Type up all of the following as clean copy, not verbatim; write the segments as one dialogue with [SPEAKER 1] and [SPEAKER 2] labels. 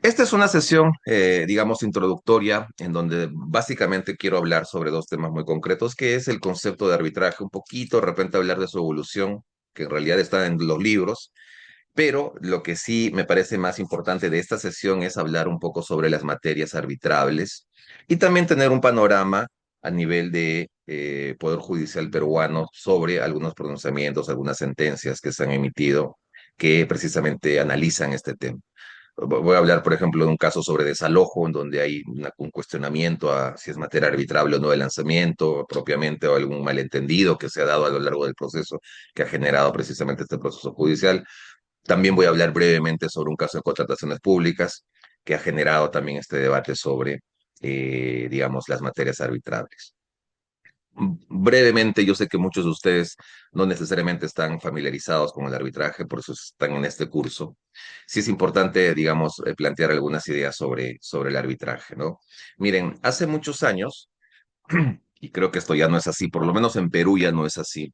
[SPEAKER 1] Esta es una sesión, digamos, introductoria, en donde básicamente quiero hablar sobre dos temas muy concretos, que es el concepto de arbitraje, un poquito, de repente hablar de su evolución, que en realidad está en los libros, pero lo que sí me parece más importante de esta sesión es hablar un poco sobre las materias arbitrables y también tener un panorama a nivel de Poder Judicial peruano sobre algunos pronunciamientos, algunas sentencias que se han emitido que precisamente analizan este tema. Voy a hablar, por ejemplo, de un caso sobre desalojo, en donde hay un cuestionamiento a si es materia arbitrable o no el lanzamiento propiamente, o algún malentendido que se ha dado a lo largo del proceso que ha generado precisamente este proceso judicial. También voy a hablar brevemente sobre un caso de contrataciones públicas que ha generado también este debate sobre, digamos, las materias arbitrables. Brevemente, yo sé que muchos de ustedes no necesariamente están familiarizados con el arbitraje, por eso están en este curso. Sí es importante, digamos, plantear algunas ideas sobre el arbitraje, ¿no? Miren, hace muchos años, y creo que esto ya no es así, por lo menos en Perú ya no es así,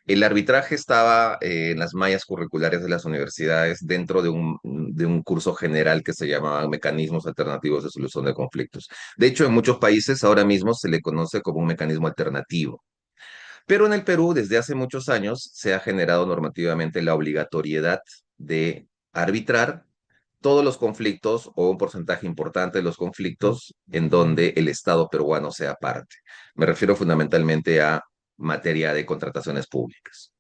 [SPEAKER 1] el arbitraje estaba en las mallas curriculares de las universidades dentro de un curso general que se llamaba Mecanismos Alternativos de Solución de Conflictos. De hecho, en muchos países ahora mismo se le conoce como un mecanismo alternativo. Pero en el Perú, desde hace muchos años, se ha generado normativamente la obligatoriedad de arbitrar todos los conflictos o un porcentaje importante de los conflictos en donde el Estado peruano sea parte. Me refiero fundamentalmente a materia de contrataciones públicas.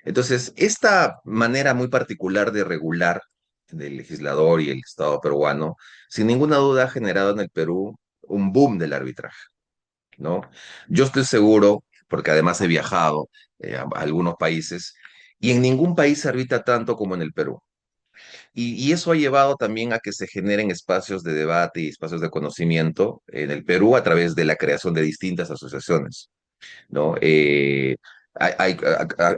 [SPEAKER 1] Entonces, esta manera muy particular de regular del legislador y el Estado peruano, sin ninguna duda ha generado en el Perú un boom del arbitraje, ¿no? Yo estoy seguro, porque además he viajado a algunos países, y en ningún país se arbitra tanto como en el Perú. Y eso ha llevado también a que se generen espacios de debate y espacios de conocimiento en el Perú a través de la creación de distintas asociaciones, ¿no? Hay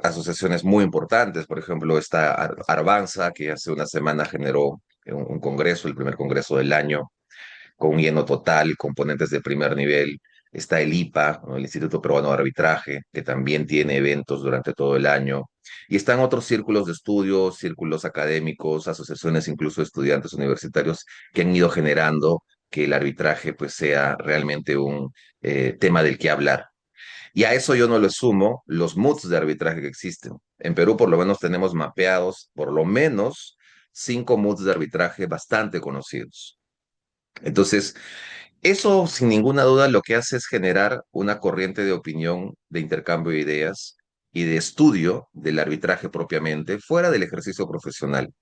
[SPEAKER 1] asociaciones muy importantes, por ejemplo, está Arbanza, que hace una semana generó un congreso, el primer congreso del año, con un lleno total, componentes de primer nivel. Está el IPA, ¿no? El Instituto Peruano de Arbitraje, que también tiene eventos durante todo el año. Y están otros círculos de estudio, círculos académicos, asociaciones incluso de estudiantes universitarios que han ido generando que el arbitraje pues sea realmente un tema del que hablar. Y a eso yo no le sumo los moods de arbitraje que existen. En Perú por lo menos tenemos mapeados por lo menos 5 moods de arbitraje bastante conocidos. Entonces, eso, sin ninguna duda, lo que hace es generar una corriente de opinión, de intercambio de ideas y de estudio del arbitraje propiamente, fuera del ejercicio profesional.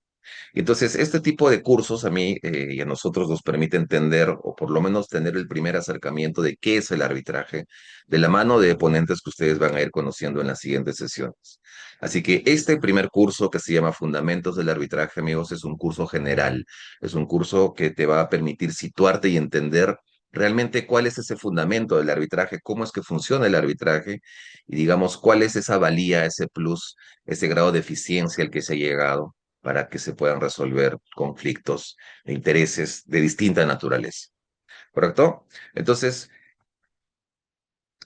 [SPEAKER 1] Entonces, este tipo de cursos a mí y a nosotros nos permite entender, o por lo menos tener el primer acercamiento de qué es el arbitraje, de la mano de ponentes que ustedes van a ir conociendo en las siguientes sesiones. Así que este primer curso que se llama Fundamentos del Arbitraje, amigos, es un curso general, es un curso que te va a permitir situarte y entender realmente cuál es ese fundamento del arbitraje, cómo es que funciona el arbitraje y digamos cuál es esa valía, ese plus, ese grado de eficiencia al que se ha llegado para que se puedan resolver conflictos de intereses de distinta naturaleza. ¿Correcto? Entonces,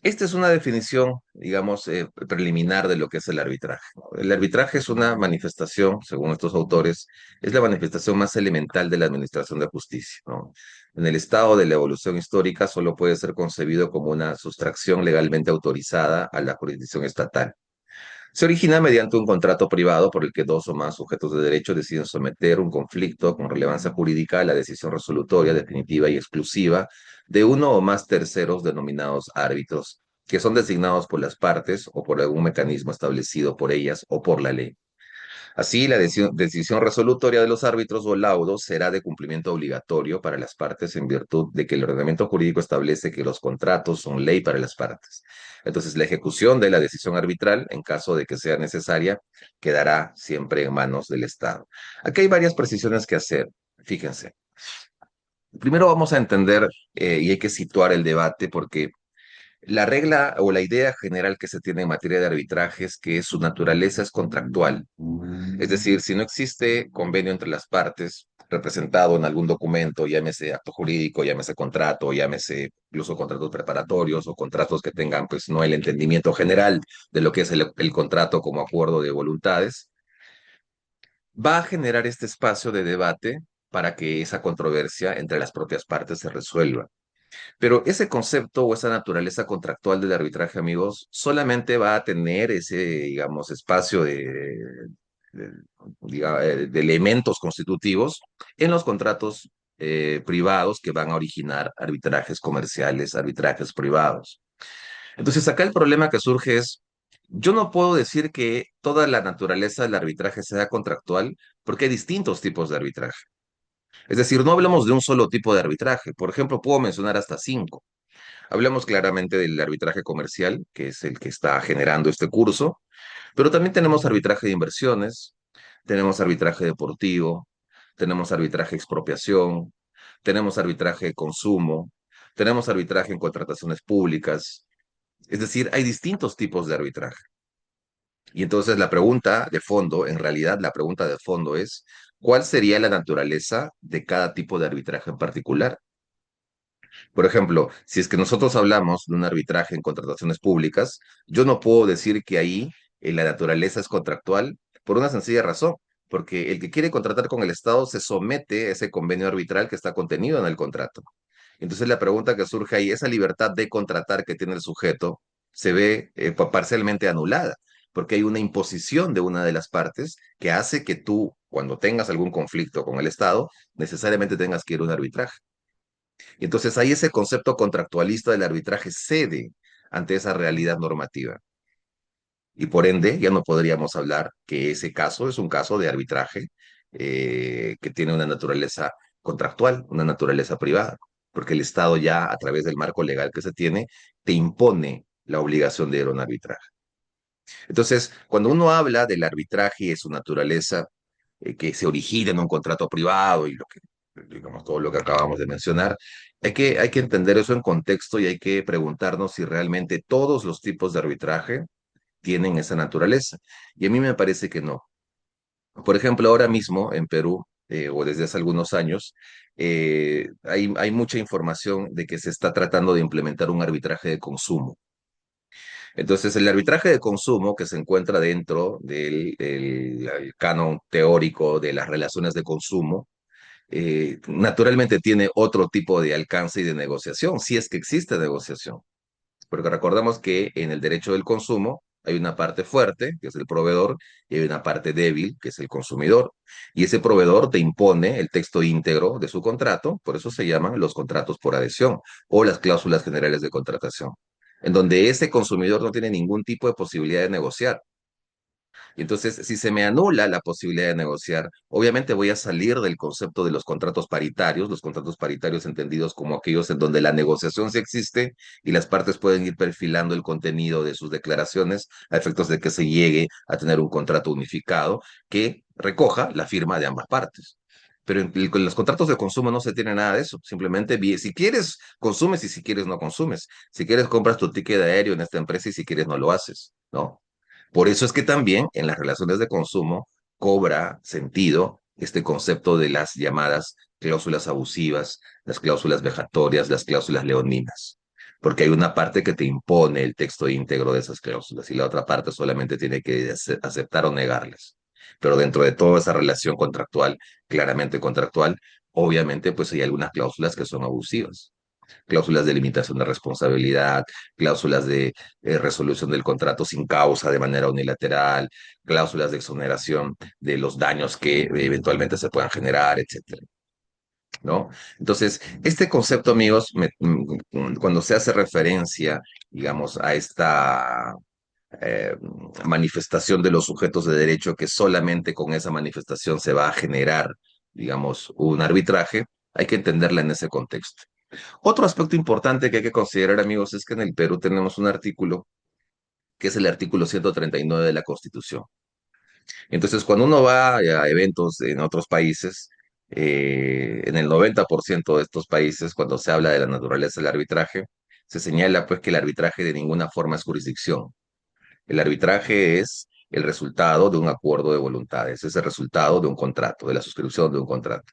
[SPEAKER 1] esta es una definición, digamos, preliminar de lo que es el arbitraje, ¿no? El arbitraje es una manifestación, según estos autores, es la manifestación más elemental de la administración de justicia, ¿no? En el estado de la evolución histórica solo puede ser concebido como una sustracción legalmente autorizada a la jurisdicción estatal. Se origina mediante un contrato privado por el que dos o más sujetos de derecho deciden someter un conflicto con relevancia jurídica a la decisión resolutoria definitiva y exclusiva de uno o más terceros denominados árbitros, que son designados por las partes o por algún mecanismo establecido por ellas o por la ley. Así, la decisión resolutoria de los árbitros o laudos será de cumplimiento obligatorio para las partes en virtud de que el ordenamiento jurídico establece que los contratos son ley para las partes. Entonces, la ejecución de la decisión arbitral, en caso de que sea necesaria, quedará siempre en manos del Estado. Aquí hay varias precisiones que hacer. Fíjense. Primero vamos a entender y hay que situar el debate porque la regla o la idea general que se tiene en materia de arbitraje es que su naturaleza es contractual. Es decir, si no existe convenio entre las partes, representado en algún documento, llámese acto jurídico, llámese contrato, llámese incluso contratos preparatorios o contratos que tengan, pues, no el entendimiento general de lo que es el contrato como acuerdo de voluntades, va a generar este espacio de debate para que esa controversia entre las propias partes se resuelva. Pero ese concepto o esa naturaleza contractual del arbitraje, amigos, solamente va a tener ese, digamos, espacio de, de elementos constitutivos en los contratos privados que van a originar arbitrajes comerciales, arbitrajes privados. Entonces, acá el problema que surge es, yo no puedo decir que toda la naturaleza del arbitraje sea contractual porque hay distintos tipos de arbitraje. Es decir, no hablamos de un solo tipo de arbitraje. Por ejemplo, puedo mencionar hasta cinco. Hablamos claramente del arbitraje comercial, que es el que está generando este curso, pero también tenemos arbitraje de inversiones, tenemos arbitraje deportivo, tenemos arbitraje expropiación, tenemos arbitraje de consumo, tenemos arbitraje en contrataciones públicas. Es decir, hay distintos tipos de arbitraje. Y entonces la pregunta de fondo, en realidad la pregunta de fondo es, ¿cuál sería la naturaleza de cada tipo de arbitraje en particular? Por ejemplo, si es que nosotros hablamos de un arbitraje en contrataciones públicas, yo no puedo decir que ahí la naturaleza es contractual por una sencilla razón, porque el que quiere contratar con el Estado se somete a ese convenio arbitral que está contenido en el contrato. Entonces la pregunta que surge ahí, esa libertad de contratar que tiene el sujeto se ve parcialmente anulada, porque hay una imposición de una de las partes que hace que tú, cuando tengas algún conflicto con el Estado, necesariamente tengas que ir a un arbitraje. Y entonces ahí ese concepto contractualista del arbitraje cede ante esa realidad normativa. Y por ende, ya no podríamos hablar que ese caso es un caso de arbitraje que tiene una naturaleza contractual, una naturaleza privada, porque el Estado ya, a través del marco legal que se tiene, te impone la obligación de ir a un arbitraje. Entonces, cuando uno habla del arbitraje y de su naturaleza, que se origina en un contrato privado y lo que, digamos, todo lo que acabamos de mencionar, hay que entender eso en contexto y hay que preguntarnos si realmente todos los tipos de arbitraje tienen esa naturaleza. Y a mí me parece que no. Por ejemplo, ahora mismo en Perú, o desde hace algunos años, hay mucha información de que se está tratando de implementar un arbitraje de consumo. Entonces, el arbitraje de consumo que se encuentra dentro del canon teórico de las relaciones de consumo, naturalmente tiene otro tipo de alcance y de negociación, si es que existe negociación. Porque recordamos que en el derecho del consumo hay una parte fuerte, que es el proveedor, y hay una parte débil, que es el consumidor. Y ese proveedor te impone el texto íntegro de su contrato, por eso se llaman los contratos por adhesión o las cláusulas generales de contratación, en donde ese consumidor no tiene ningún tipo de posibilidad de negociar. Y entonces, si se me anula la posibilidad de negociar, obviamente voy a salir del concepto de los contratos paritarios entendidos como aquellos en donde la negociación sí existe y las partes pueden ir perfilando el contenido de sus declaraciones a efectos de que se llegue a tener un contrato unificado que recoja la firma de ambas partes. Pero con los contratos de consumo no se tiene nada de eso. Simplemente, si quieres, consumes y si quieres, no consumes. Si quieres, compras tu ticket de aéreo en esta empresa y si quieres, no lo haces, ¿no? Por eso es que también en las relaciones de consumo cobra sentido este concepto de las llamadas cláusulas abusivas, las cláusulas vejatorias, las cláusulas leoninas. Porque hay una parte que te impone el texto íntegro de esas cláusulas y la otra parte solamente tiene que aceptar o negarlas. Pero dentro de toda esa relación contractual, claramente contractual, obviamente pues hay algunas cláusulas que son abusivas, cláusulas de limitación de responsabilidad, cláusulas de resolución del contrato sin causa de manera unilateral, cláusulas de exoneración de los daños que eventualmente se puedan generar, etcétera, ¿no? Entonces, este concepto, amigos, cuando se hace referencia, digamos, a esta eh, manifestación de los sujetos de derecho, que solamente con esa manifestación se va a generar, digamos, un arbitraje, hay que entenderla en ese contexto. Otro aspecto importante que hay que considerar, amigos, es que en el Perú tenemos un artículo que es el artículo 139 de la Constitución. Entonces, cuando uno va a eventos en otros países, en el 90% de estos países, cuando se habla de la naturaleza del arbitraje, se señala pues que el arbitraje de ninguna forma es jurisdicción. El arbitraje es el resultado de un acuerdo de voluntades, es el resultado de un contrato, de la suscripción de un contrato.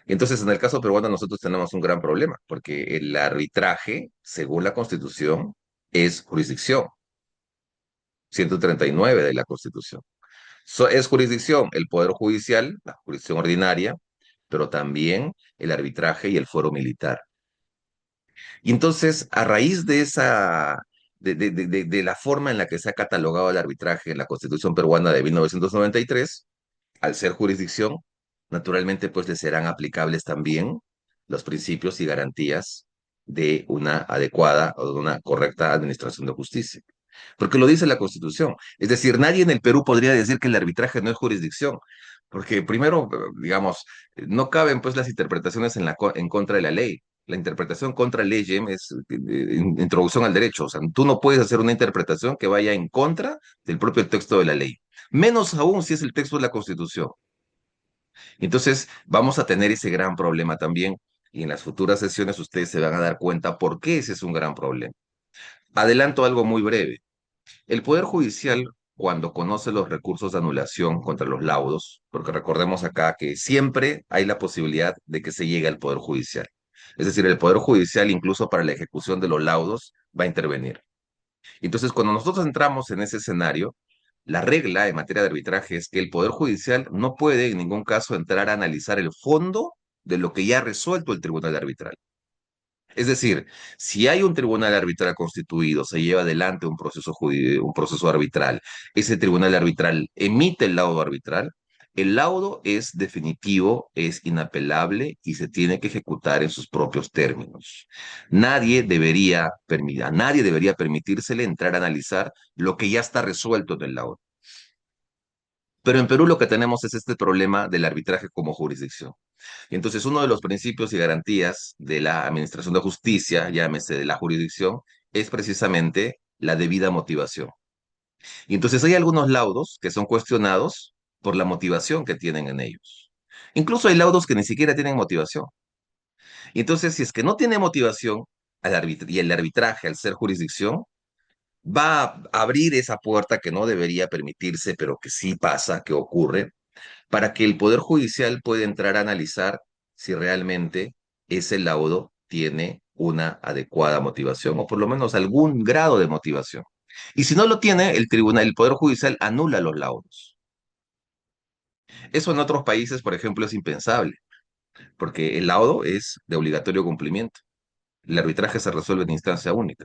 [SPEAKER 1] Y entonces, en el caso peruano, nosotros tenemos un gran problema, porque el arbitraje, según la Constitución, es jurisdicción, 139 de la Constitución. Es jurisdicción el Poder Judicial, la jurisdicción ordinaria, pero también el arbitraje y el fuero militar. Y entonces, a raíz de esa, de la forma en la que se ha catalogado el arbitraje en la Constitución peruana de 1993, al ser jurisdicción, naturalmente pues le serán aplicables también los principios y garantías de una adecuada o de una correcta administración de justicia. Porque lo dice la Constitución. Es decir, nadie en el Perú podría decir que el arbitraje no es jurisdicción, porque primero, digamos, no caben pues las interpretaciones en contra de la ley. La interpretación contra leyem es introducción al derecho. O sea, tú no puedes hacer una interpretación que vaya en contra del propio texto de la ley. Menos aún si es el texto de la Constitución. Entonces, vamos a tener ese gran problema también. Y en las futuras sesiones ustedes se van a dar cuenta por qué ese es un gran problema. Adelanto algo muy breve. El Poder Judicial, cuando conoce los recursos de anulación contra los laudos, porque recordemos acá que siempre hay la posibilidad de que se llegue al Poder Judicial. Es decir, el Poder Judicial, incluso para la ejecución de los laudos, va a intervenir. Entonces, cuando nosotros entramos en ese escenario, la regla en materia de arbitraje es que el Poder Judicial no puede en ningún caso entrar a analizar el fondo de lo que ya ha resuelto el Tribunal Arbitral. Es decir, si hay un tribunal arbitral constituido, se lleva adelante un proceso arbitral, ese tribunal arbitral emite el laudo arbitral, el laudo es definitivo, es inapelable y se tiene que ejecutar en sus propios términos. A nadie debería permitírsele entrar a analizar lo que ya está resuelto en el laudo. Pero en Perú lo que tenemos es este problema del arbitraje como jurisdicción. Y entonces, uno de los principios y garantías de la administración de justicia, llámese de la jurisdicción, es precisamente la debida motivación. Y entonces hay algunos laudos que son cuestionados por la motivación que tienen en ellos. Incluso hay laudos que ni siquiera tienen motivación. Y entonces, si es que no tiene motivación y el arbitraje, al ser jurisdicción, va a abrir esa puerta que no debería permitirse, pero que sí pasa, que ocurre, para que el Poder Judicial pueda entrar a analizar si realmente ese laudo tiene una adecuada motivación o por lo menos algún grado de motivación. Y si no lo tiene, el Poder Judicial anula los laudos. Eso en otros países, por ejemplo, es impensable, porque el laudo es de obligatorio cumplimiento. El arbitraje se resuelve en instancia única.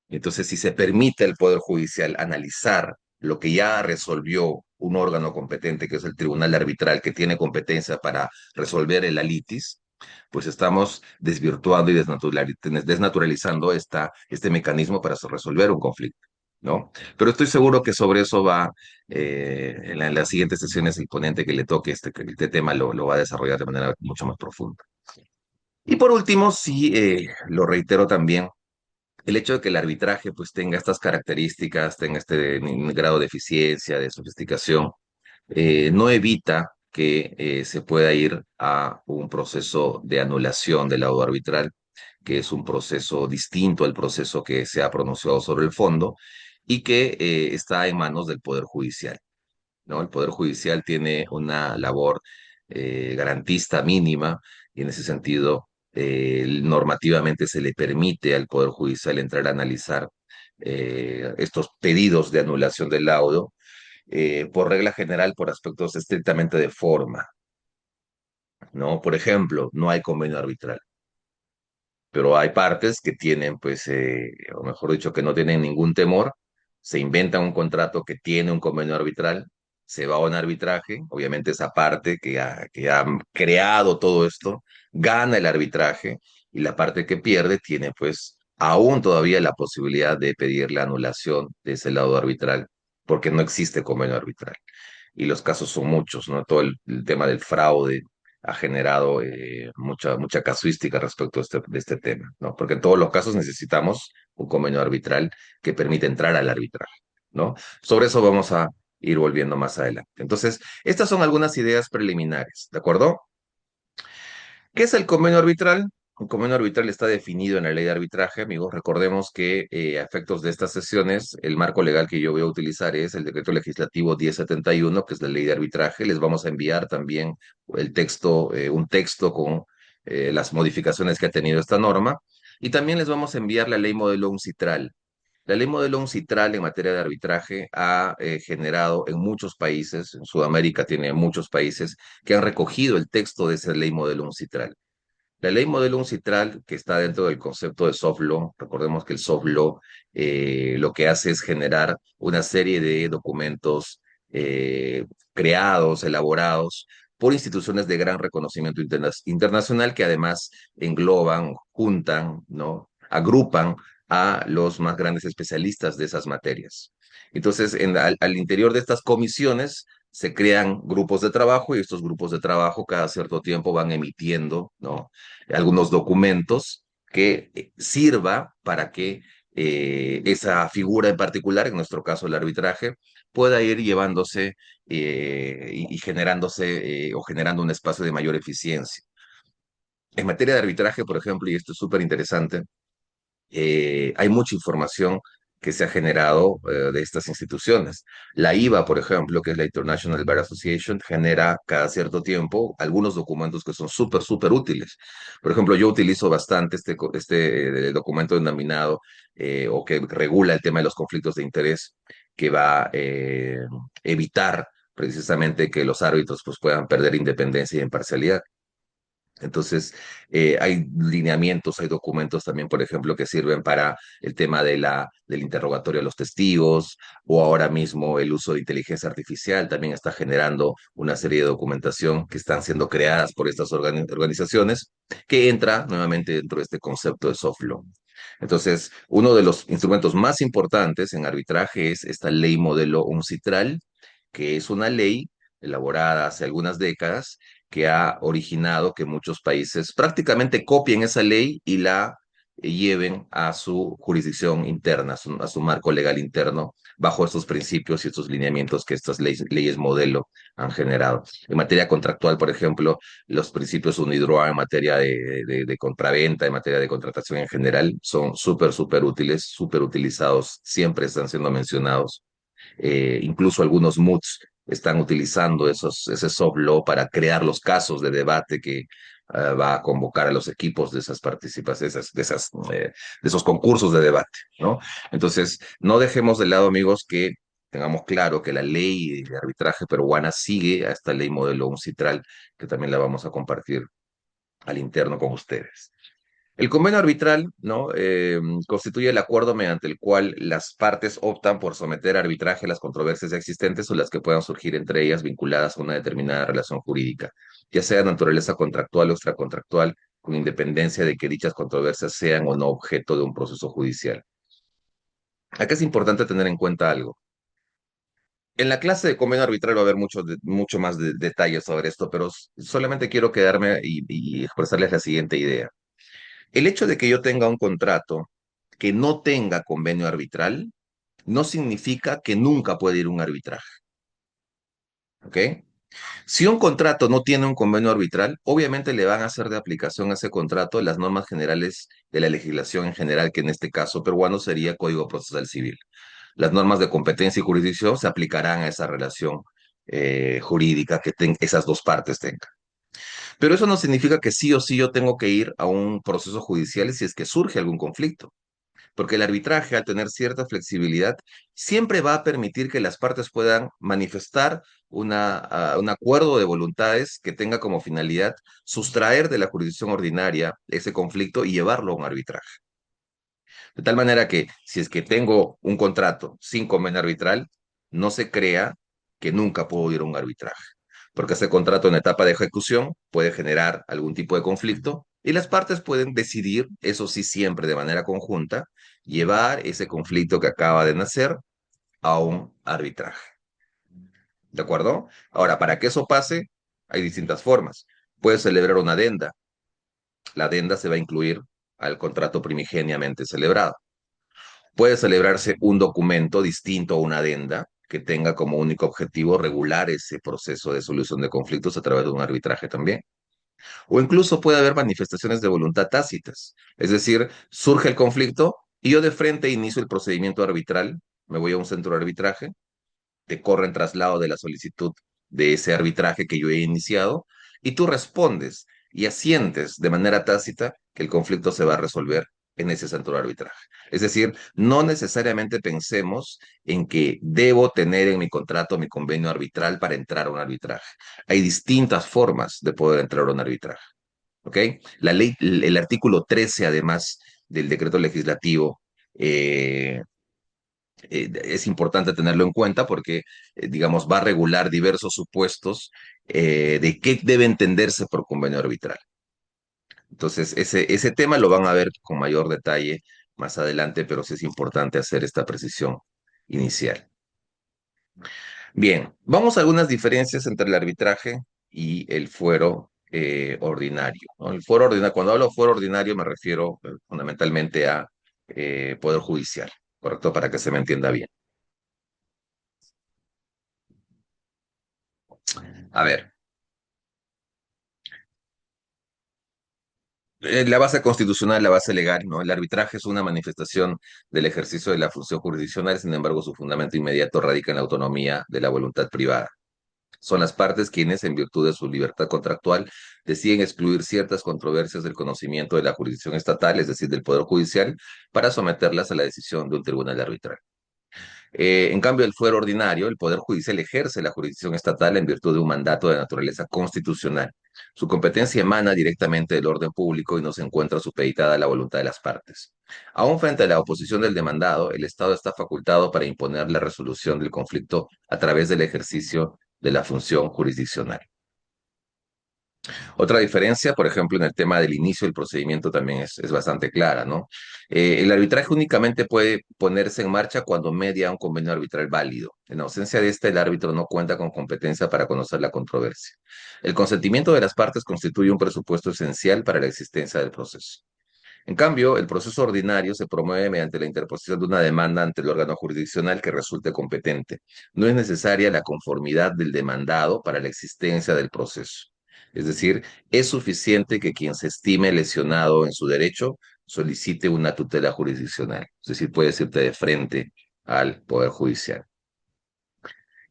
[SPEAKER 1] Entonces, si se permite al Poder Judicial analizar lo que ya resolvió un órgano competente, que es el Tribunal Arbitral, que tiene competencia para resolver el litis, pues estamos desvirtuando y desnaturalizando este mecanismo para resolver un conflicto, ¿no? Pero estoy seguro que sobre eso va, en las siguientes sesiones, el ponente que le toque este tema lo va a desarrollar de manera mucho más profunda. Y por último, sí, lo reitero también, el hecho de que el arbitraje pues tenga estas características, tenga este grado de eficiencia, de sofisticación, no evita que se pueda ir a un proceso de anulación del laudo arbitral, que es un proceso distinto al proceso que se ha pronunciado sobre el fondo y que está en manos del Poder Judicial, ¿no? El Poder Judicial tiene una labor garantista mínima y en ese sentido normativamente se le permite al Poder Judicial entrar a analizar estos pedidos de anulación del laudo, por regla general por aspectos estrictamente de forma, ¿no? Por ejemplo, no hay convenio arbitral, pero hay partes que tienen, pues, o mejor dicho, que no tienen ningún temor, se inventan un contrato que tiene un convenio arbitral, se va a un arbitraje, obviamente esa parte que ha creado todo esto gana el arbitraje y la parte que pierde tiene, pues, aún todavía la posibilidad de pedir la anulación de ese lado arbitral, porque no existe convenio arbitral y los casos son muchos, ¿no? Todo el tema del fraude ha generado mucha casuística respecto de este tema, ¿no? Porque en todos los casos necesitamos un convenio arbitral que permite entrar al arbitraje, ¿no? Sobre eso vamos a ir volviendo más adelante. Entonces, estas son algunas ideas preliminares, ¿de acuerdo? ¿Qué es el convenio arbitral? Un convenio arbitral está definido en la ley de arbitraje, amigos. Recordemos que a efectos de estas sesiones, el marco legal que yo voy a utilizar es el decreto legislativo 1071, que es la ley de arbitraje. Les vamos a enviar también un texto con las modificaciones que ha tenido esta norma. Y también les vamos a enviar la ley modelo UNCITRAL, La ley modelo UNCITRAL en materia de arbitraje ha generado en muchos países, en Sudamérica tiene muchos países que han recogido el texto de esa ley modelo UNCITRAL. La ley modelo UNCITRAL, que está dentro del concepto de soft law, recordemos que el soft law lo que hace es generar una serie de documentos eh, creados, elaborados por instituciones de gran reconocimiento internacional que además engloban, juntan, ¿no? Agrupan a los más grandes especialistas de esas materias. Entonces, al interior de estas comisiones se crean grupos de trabajo y estos grupos de trabajo cada cierto tiempo van emitiendo, ¿no? Algunos documentos que sirva para que esa figura en particular, en nuestro caso el arbitraje, pueda ir llevándose y generándose o generando un espacio de mayor eficiencia. En materia de arbitraje, por ejemplo, y esto es súper interesante, hay mucha información que se ha generado de estas instituciones. La IVA, por ejemplo, que es la International Bar Association, genera cada cierto tiempo algunos documentos que son súper, súper útiles. Por ejemplo, yo utilizo bastante este documento denominado o que regula el tema de los conflictos de interés, que va a evitar precisamente que los árbitros pues, puedan perder independencia y imparcialidad. Entonces, hay lineamientos, hay documentos también, por ejemplo, que sirven para el tema del interrogatorio a los testigos, o ahora mismo el uso de inteligencia artificial también está generando una serie de documentación que están siendo creadas por estas organizaciones, que entra nuevamente dentro de este concepto de soft law. Entonces, uno de los instrumentos más importantes en arbitraje es esta ley modelo UNCITRAL, que es una ley elaborada hace algunas décadas que ha originado que muchos países prácticamente copien esa ley y la lleven a su jurisdicción interna, a su marco legal interno, bajo estos principios y estos lineamientos que estas leyes modelo han generado. En materia contractual, por ejemplo, los principios UNIDROIT en materia de compraventa, en materia de contratación en general, son súper, súper útiles, súper utilizados, siempre están siendo mencionados. Incluso algunos MUDs están utilizando ese soft law para crear los casos de debate que va a convocar a los equipos de esas participaciones, de esos concursos de debate, ¿no? Entonces, no dejemos de lado, amigos, que tengamos claro que la ley de arbitraje peruana sigue a esta ley modelo UNCITRAL, que también la vamos a compartir al interno con ustedes. El convenio arbitral, ¿no? Constituye el acuerdo mediante el cual las partes optan por someter a arbitraje las controversias existentes o las que puedan surgir entre ellas vinculadas a una determinada relación jurídica, ya sea de naturaleza contractual o extracontractual, con independencia de que dichas controversias sean o no objeto de un proceso judicial. Acá es importante tener en cuenta algo. En la clase de convenio arbitral va a haber mucho más detalles sobre esto, pero solamente quiero quedarme y expresarles la siguiente idea. El hecho de que yo tenga un contrato que no tenga convenio arbitral no significa que nunca puede ir un arbitraje, ¿ok? Si un contrato no tiene un convenio arbitral, obviamente le van a hacer de aplicación a ese contrato las normas generales de la legislación en general, que en este caso peruano sería Código Procesal Civil. Las normas de competencia y jurisdicción se aplicarán a esa relación jurídica que esas dos partes tengan. Pero eso no significa que sí o sí yo tengo que ir a un proceso judicial si es que surge algún conflicto. Porque el arbitraje, al tener cierta flexibilidad, siempre va a permitir que las partes puedan manifestar un acuerdo de voluntades que tenga como finalidad sustraer de la jurisdicción ordinaria ese conflicto y llevarlo a un arbitraje. De tal manera que si es que tengo un contrato sin convenio arbitral, no se crea que nunca puedo ir a un arbitraje, porque ese contrato en etapa de ejecución puede generar algún tipo de conflicto y las partes pueden decidir, eso sí siempre de manera conjunta, llevar ese conflicto que acaba de nacer a un arbitraje. ¿De acuerdo? Ahora, para que eso pase, hay distintas formas. Puedes celebrar una adenda. La adenda se va a incluir al contrato primigeniamente celebrado. Puede celebrarse un documento distinto a una adenda que tenga como único objetivo regular ese proceso de solución de conflictos a través de un arbitraje también. O incluso puede haber manifestaciones de voluntad tácitas. Es decir, surge el conflicto y yo de frente inicio el procedimiento arbitral, me voy a un centro de arbitraje, te corren traslado de la solicitud de ese arbitraje que yo he iniciado y tú respondes y asientes de manera tácita que el conflicto se va a resolver en ese centro de arbitraje. Es decir, no necesariamente pensemos en que debo tener en mi contrato mi convenio arbitral para entrar a un arbitraje. Hay distintas formas de poder entrar a un arbitraje. ¿Ok? La ley, el artículo 13, además del decreto legislativo, es importante tenerlo en cuenta porque, digamos, va a regular diversos supuestos de qué debe entenderse por convenio arbitral. Entonces, ese tema lo van a ver con mayor detalle más adelante, pero sí es importante hacer esta precisión inicial. Bien, vamos a algunas diferencias entre el arbitraje y el fuero ordinario, ¿no? El fuero ordinario, cuando hablo de fuero ordinario me refiero fundamentalmente a poder judicial, ¿correcto? Para que se me entienda bien. A ver, la base constitucional, la base legal, ¿no? El arbitraje es una manifestación del ejercicio de la función jurisdiccional, sin embargo, su fundamento inmediato radica en la autonomía de la voluntad privada. Son las partes quienes, en virtud de su libertad contractual, deciden excluir ciertas controversias del conocimiento de la jurisdicción estatal, es decir, del Poder Judicial, para someterlas a la decisión de un tribunal arbitral. En cambio, el fuero ordinario, el Poder Judicial ejerce la jurisdicción estatal en virtud de un mandato de naturaleza constitucional. Su competencia emana directamente del orden público y no se encuentra supeditada a la voluntad de las partes. Aún frente a la oposición del demandado, el Estado está facultado para imponer la resolución del conflicto a través del ejercicio de la función jurisdiccional. Otra diferencia, por ejemplo, en el tema del inicio del procedimiento también es bastante clara, ¿no? El arbitraje únicamente puede ponerse en marcha cuando media un convenio arbitral válido. En ausencia de este, el árbitro no cuenta con competencia para conocer la controversia. El consentimiento de las partes constituye un presupuesto esencial para la existencia del proceso. En cambio, el proceso ordinario se promueve mediante la interposición de una demanda ante el órgano jurisdiccional que resulte competente. No es necesaria la conformidad del demandado para la existencia del proceso. Es decir, es suficiente que quien se estime lesionado en su derecho solicite una tutela jurisdiccional. Es decir, puede irte de frente al Poder Judicial.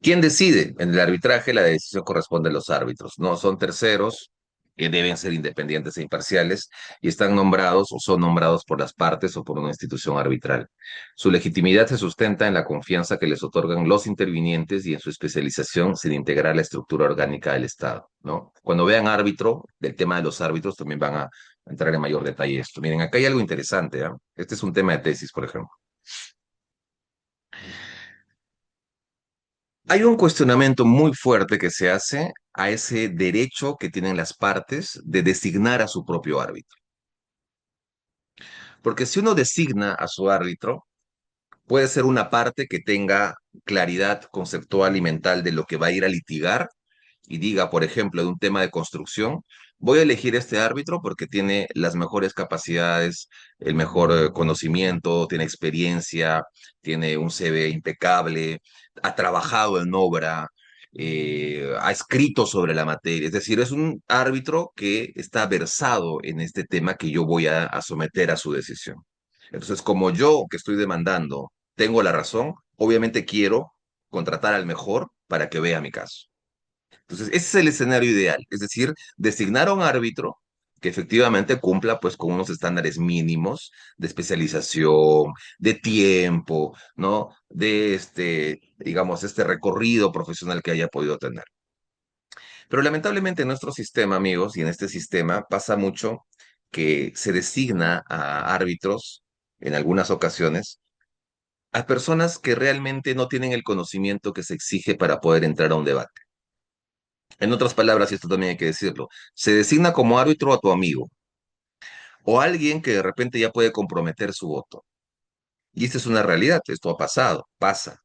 [SPEAKER 1] ¿Quién decide? En el arbitraje la decisión corresponde a los árbitros, no son terceros que deben ser independientes e imparciales y están nombrados o son nombrados por las partes o por una institución arbitral. Su legitimidad se sustenta en la confianza que les otorgan los intervinientes y en su especialización sin integrar la estructura orgánica del Estado, ¿no? Cuando vean árbitro, del tema de los árbitros también van a entrar en mayor detalle esto. Miren, acá hay algo interesante, ¿ah? Este es un tema de tesis, por ejemplo. Hay un cuestionamiento muy fuerte que se hace a ese derecho que tienen las partes de designar a su propio árbitro. Porque si uno designa a su árbitro, puede ser una parte que tenga claridad conceptual y mental de lo que va a ir a litigar y diga, por ejemplo, de un tema de construcción, voy a elegir este árbitro porque tiene las mejores capacidades, el mejor conocimiento, tiene experiencia, tiene un CV impecable, ha trabajado en obra, ha escrito sobre la materia. Es decir, es un árbitro que está versado en este tema que yo voy a someter a su decisión. Entonces, como yo que estoy demandando tengo la razón, obviamente quiero contratar al mejor para que vea mi caso. Entonces, ese es el escenario ideal, es decir, designar a un árbitro que efectivamente cumpla pues con unos estándares mínimos de especialización, de tiempo, ¿no? De digamos, este recorrido profesional que haya podido tener. Pero lamentablemente en nuestro sistema, amigos, y en este sistema pasa mucho que se designa a árbitros en algunas ocasiones a personas que realmente no tienen el conocimiento que se exige para poder entrar a un debate. En otras palabras, y esto también hay que decirlo, se designa como árbitro a tu amigo o a alguien que de repente ya puede comprometer su voto. Y esta es una realidad, esto ha pasado, pasa.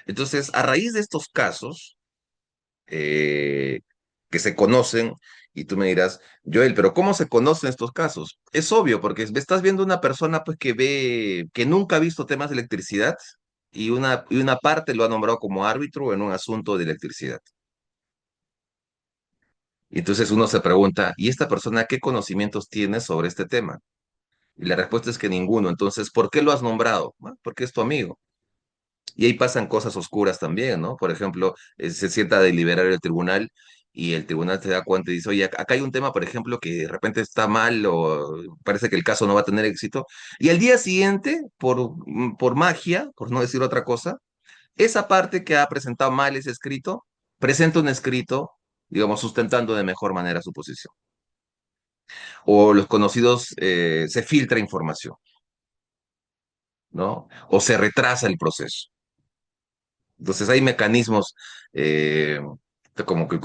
[SPEAKER 1] Entonces, a raíz de estos casos eh, que se conocen, y tú me dirás, Joel, pero ¿cómo se conocen estos casos? Es obvio, porque estás viendo una persona pues que ve, que nunca ha visto temas de electricidad y una parte lo ha nombrado como árbitro en un asunto de electricidad. Y entonces uno se pregunta, ¿y esta persona qué conocimientos tiene sobre este tema? Y la respuesta es que ninguno. Entonces, ¿por qué lo has nombrado? Bueno, porque es tu amigo. Y ahí pasan cosas oscuras también, ¿no? Por ejemplo, se sienta a deliberar el tribunal y el tribunal se da cuenta y dice, oye, acá hay un tema, por ejemplo, que de repente está mal o parece que el caso no va a tener éxito, y al día siguiente, por magia, por no decir otra cosa, esa parte que ha presentado mal ese escrito, presenta un escrito, digamos, sustentando de mejor manera su posición. O los conocidos, se filtra información, ¿no? O se retrasa el proceso. Entonces hay mecanismos, eh, como que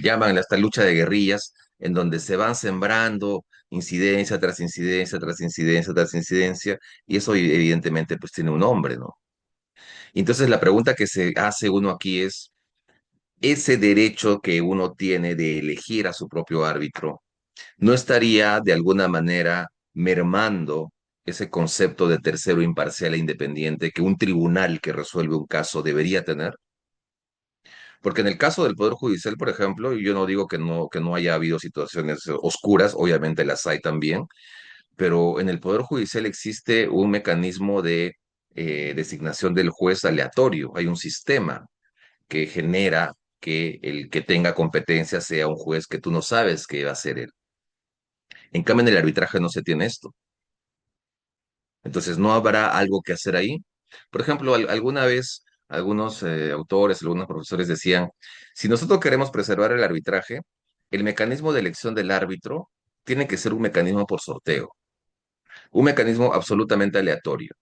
[SPEAKER 1] llaman esta lucha de guerrillas, en donde se van sembrando incidencia tras incidencia, tras incidencia, tras incidencia, y eso evidentemente pues tiene un nombre, ¿no? Y entonces la pregunta que se hace uno aquí es, ese derecho que uno tiene de elegir a su propio árbitro, ¿no estaría de alguna manera mermando ese concepto de tercero imparcial e independiente que un tribunal que resuelve un caso debería tener? Porque en el caso del Poder Judicial, por ejemplo, y yo no digo que no haya habido situaciones oscuras, obviamente las hay también, pero en el Poder Judicial existe un mecanismo de designación del juez aleatorio. Hay un sistema que genera que el que tenga competencia sea un juez que tú no sabes que va a ser él. En cambio, en el arbitraje no se tiene esto. Entonces, ¿no habrá algo que hacer ahí? Por ejemplo, alguna vez algunos autores, algunos profesores decían, si nosotros queremos preservar el arbitraje, el mecanismo de elección del árbitro tiene que ser un mecanismo por sorteo, un mecanismo absolutamente aleatorio,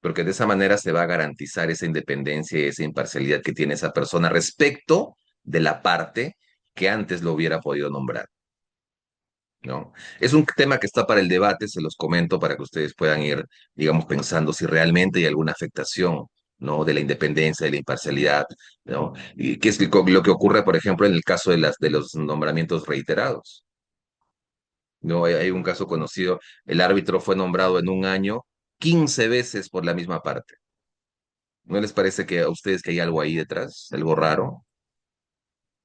[SPEAKER 1] porque de esa manera se va a garantizar esa independencia y esa imparcialidad que tiene esa persona respecto de la parte que antes lo hubiera podido nombrar. ¿No? Es un tema que está para el debate, se los comento para que ustedes puedan ir, digamos, pensando si realmente hay alguna afectación, ¿no? De la independencia, de la imparcialidad, ¿no? Y qué es lo que ocurre, por ejemplo, en el caso de los nombramientos reiterados, ¿no? Hay un caso conocido, el árbitro fue nombrado en un año 15 veces por la misma parte. ¿No les parece que a ustedes que hay algo ahí detrás, algo raro?